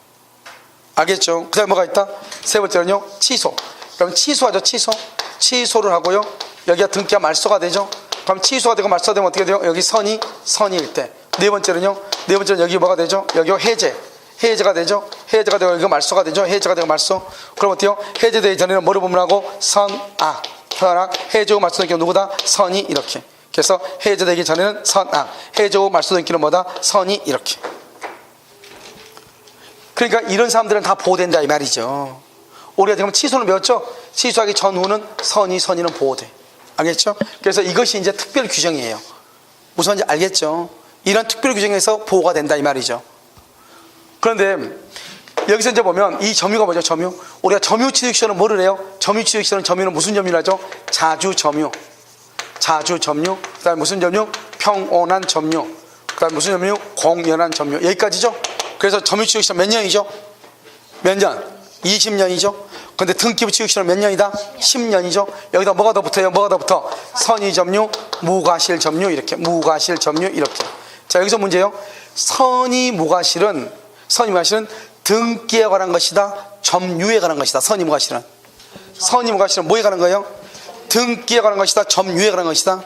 알겠죠? 그 다음에 뭐가 있다? 세 번째는요, 취소. 그럼 취소하죠. 취소를 하고요. 여기가 등기가 말소가 되죠. 그럼 취소가 되고 말소가 되면 어떻게 돼요? 여기 선의일 때. 네 번째는 여기 뭐가 되죠? 여기 해제가 되죠. 해제가 되고 여기가 말소가 되죠. 해제가 되고 말소. 그럼 어때요? 해제되기 전에는 뭐를 보문하고 선악, 해제고 말소된 경우 누구다? 선의 이렇게. 그래서 해제되기 전에는 선악, 해제고 말소된 경우는 뭐다? 선의 이렇게. 그러니까 이런 사람들은 다 보호된다 이 말이죠. 우리가 지금 취소는 배웠죠? 취소하기 전후는 선의는 보호돼. 알겠죠? 그래서 이것이 이제 특별 규정이에요. 무슨 말인지 알겠죠? 이런 특별 규정에서 보호가 된다 이 말이죠. 그런데 여기서 이제 보면 이 점유가 뭐죠? 점유. 우리가 점유 취득시효는 뭐를 해요? 점유 취득시효는 점유는 무슨 점유를 하죠? 자주 점유. 그 다음에 무슨 점유? 평온한 점유. 그 다음에 무슨 점유? 공연한 점유. 여기까지죠? 그래서 점유 취득시효 몇 년이죠? 몇 년? 20년이죠. 근데 등기부 취득시효는 몇 년이다? 10년이죠. 여기다 뭐가 더 붙어요? 선의 점유, 무과실 점유 이렇게. 무과실 점유 이렇게. 자, 여기서 문제요. 선의 무과실은 등기에 관한 것이다, 점유에 관한 것이다. 선의 무과실은 뭐에 관한 거예요? 등기에 관한 것이다, 점유에 관한 것이다.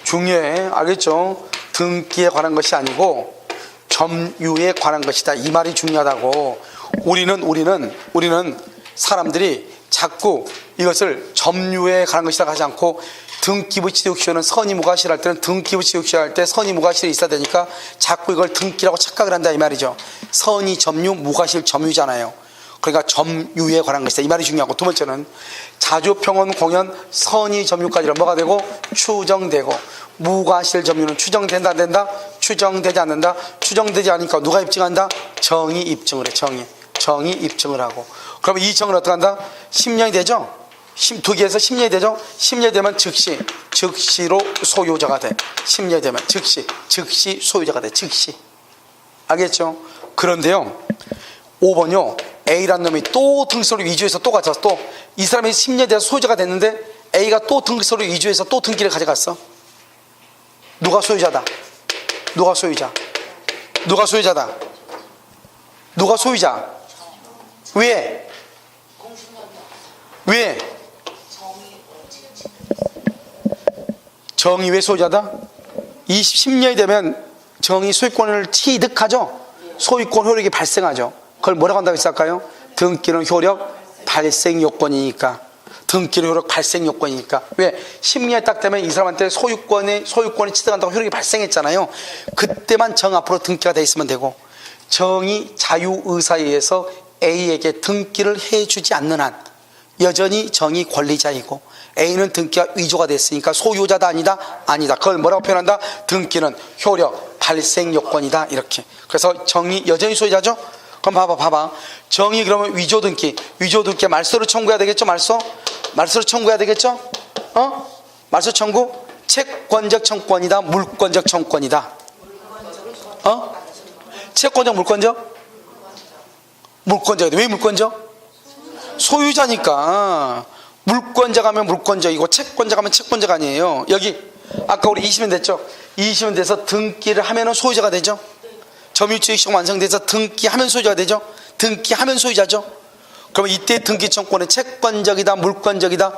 중요해. 알겠죠? 등기에 관한 것이 아니고 점유에 관한 것이다. 이 말이 중요하다고. 우리는 사람들이 자꾸 이것을 점유에 관한 것이다 하지 않고 등기부 취득시효는 선의 무과실 할 때는 등기부 취득시효 할 때 선의 무과실이 있어야 되니까 자꾸 이걸 등기라고 착각을 한다 이 말이죠. 선의 점유, 무과실 점유잖아요. 그러니까 점유에 관한 것이다 이 말이 중요하고, 두 번째는 자주평온 공연 선의 점유까지는 뭐가 되고? 추정되고. 무과실 점유는 추정된다 안 된다? 추정되지 않는다. 추정되지 않으니까 누가 입증한다? 정의 입증을 해. 정의 입증을 하고. 그러면 이 정은 어떻게 한다? 10년이 되죠? 두 개에서 10년이 되죠? 10년이 되면 즉시로 소유자가 돼. 10년이 되면 즉시 소유자가 돼. 즉시. 알겠죠? 그런데요, 5번요, A라는 놈이 또 등기서류 위조해서 또 가져왔어. 또 이 사람이 10년이 돼서 소유자가 됐는데 A가 또 등기서류 위조해서 또 등기를 가져갔어. 누가 소유자다? 누가 소유자? 왜? 정의 왜 소유자다? 10년이 되면 정의 소유권을 취득하죠? 소유권 효력이 발생하죠. 그걸 뭐라고 한다고 했을까요? 등기는 효력 발생 요건이니까. 왜? 10년이 딱 되면 이 사람한테 소유권이 취득한다고 효력이 발생했잖아요. 그때만 정 앞으로 등기가 돼 있으면 되고, 정의 자유의사에 의해서 A에게 등기를 해주지 않는 한 여전히 정의 권리자이고, A는 등기가 위조가 됐으니까 소유자다 아니다. 그걸 뭐라고 표현한다? 등기는 효력 발생 요건이다 이렇게. 그래서 정의 여전히 소유자죠. 그럼 봐봐. 정의 그러면 위조 등기 말소를 청구해야 되겠죠? 말소를 청구해야 되겠죠? 말소 청구? 채권적 청구권이다, 물권적 청구권이다? 채권적, 물권적. 왜 물권적? 소유자니까. 물권자 가면 물권적이고 채권자 가면 채권자가 아니에요. 여기 아까 우리 20년 됐죠? 20년 돼서 등기를 하면은 소유자가 되죠? 점유취득시효 완성돼서 등기하면 소유자가 되죠? 등기하면 소유자죠? 그러면 이때 등기청구권은 채권적이다, 물권적이다?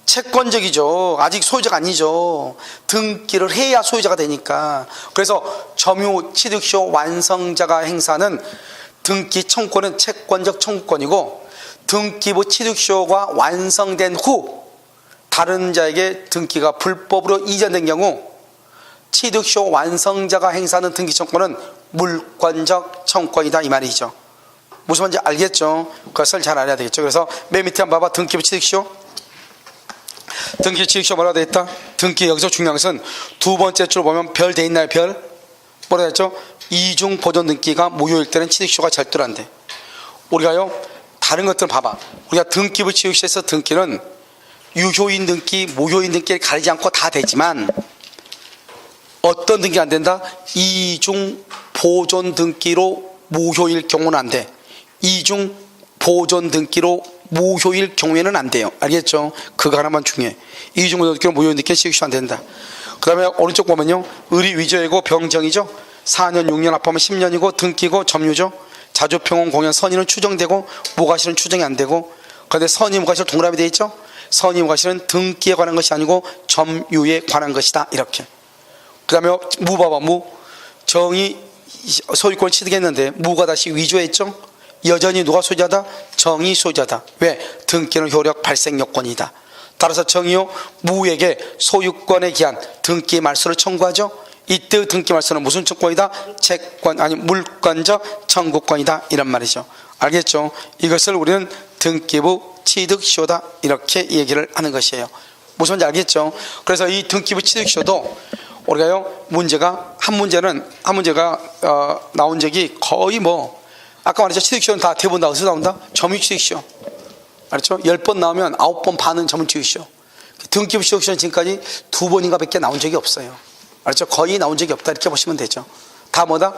채권적이죠. 아직 소유자가 아니죠. 등기를 해야 소유자가 되니까. 그래서 점유취득시효 완성자가 행사하는 등기 청구권은 채권적 청구권이고, 등기부 취득쇼가 완성된 후 다른 자에게 등기가 불법으로 이전된 경우 취득쇼 완성자가 행사하는 등기 청구권은 물권적 청구권이다 이 말이죠. 무슨 말인지 알겠죠? 그것을 잘 알아야 되겠죠. 그래서 맨 밑에 한번 봐봐. 등기부 취득쇼. 등기 취득쇼 뭐라고 되어 있다? 등기 여기서 중요한 것은 두 번째 줄 보면 별 돼 있나요? 별? 뭐라고 했죠? 이중 보존 등기가 무효일 때는 취득쇼가 절대로 안 돼. 우리가요 다른 것들 봐봐. 우리가 등기부 취득쇼에서 등기는 유효인 등기, 무효인 등기를 가리지 않고 다 되지만 어떤 등기가 안 된다? 이중 보존 등기로 무효일 경우는 안 돼. 이중 보존 등기로 무효일 경우에는 안 돼요. 알겠죠? 그거 하나만 중요해. 이중 보존 등기로 무효인 등기는 취득쇼 안 된다. 그 다음에 오른쪽 보면요 의리 위조이고 병정이죠. 4년 6년 합하면 10년이고 등기고 점유죠. 자조평온 공연 선의는 추정되고 무과실은 추정이 안 되고, 그런데 선의 무과실 동그라미 되어 있죠. 선의 무과실은 등기에 관한 것이 아니고 점유에 관한 것이다 이렇게. 그 다음에 무 봐봐. 무 정의 소유권을 취득했는데 무가 다시 위조했죠. 여전히 누가 소유자다? 정의 소유자다. 왜? 등기는 효력 발생 요건이다. 따라서 정의요 무에게 소유권에 기한 등기 말소를 청구하죠. 이때 등기 말소는 무슨 청구권이다? 채권 아니 물권적 청구권이다 이런 말이죠. 알겠죠? 이것을 우리는 등기부 취득쇼다 이렇게 얘기를 하는 것이에요. 무슨 말인지 알겠죠? 그래서 이 등기부 취득쇼도 우리가요 한 문제가 나온 적이 거의 아까 말했죠. 취득쇼는 다 대부분 다 어디서 나온다? 점유취득쇼. 알았죠? 10번 나오면 9번 반은 점유취득쇼. 등기부 취득쇼는 지금까지 2번인가 밖에 나온 적이 없어요. 알았죠? 거의 나온 적이 없다 이렇게 보시면 되죠. 다 뭐다?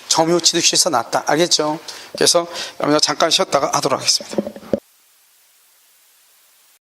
점유취득쇼에서 났다. 알겠죠? 그래서 잠깐 쉬었다가 하도록 하겠습니다.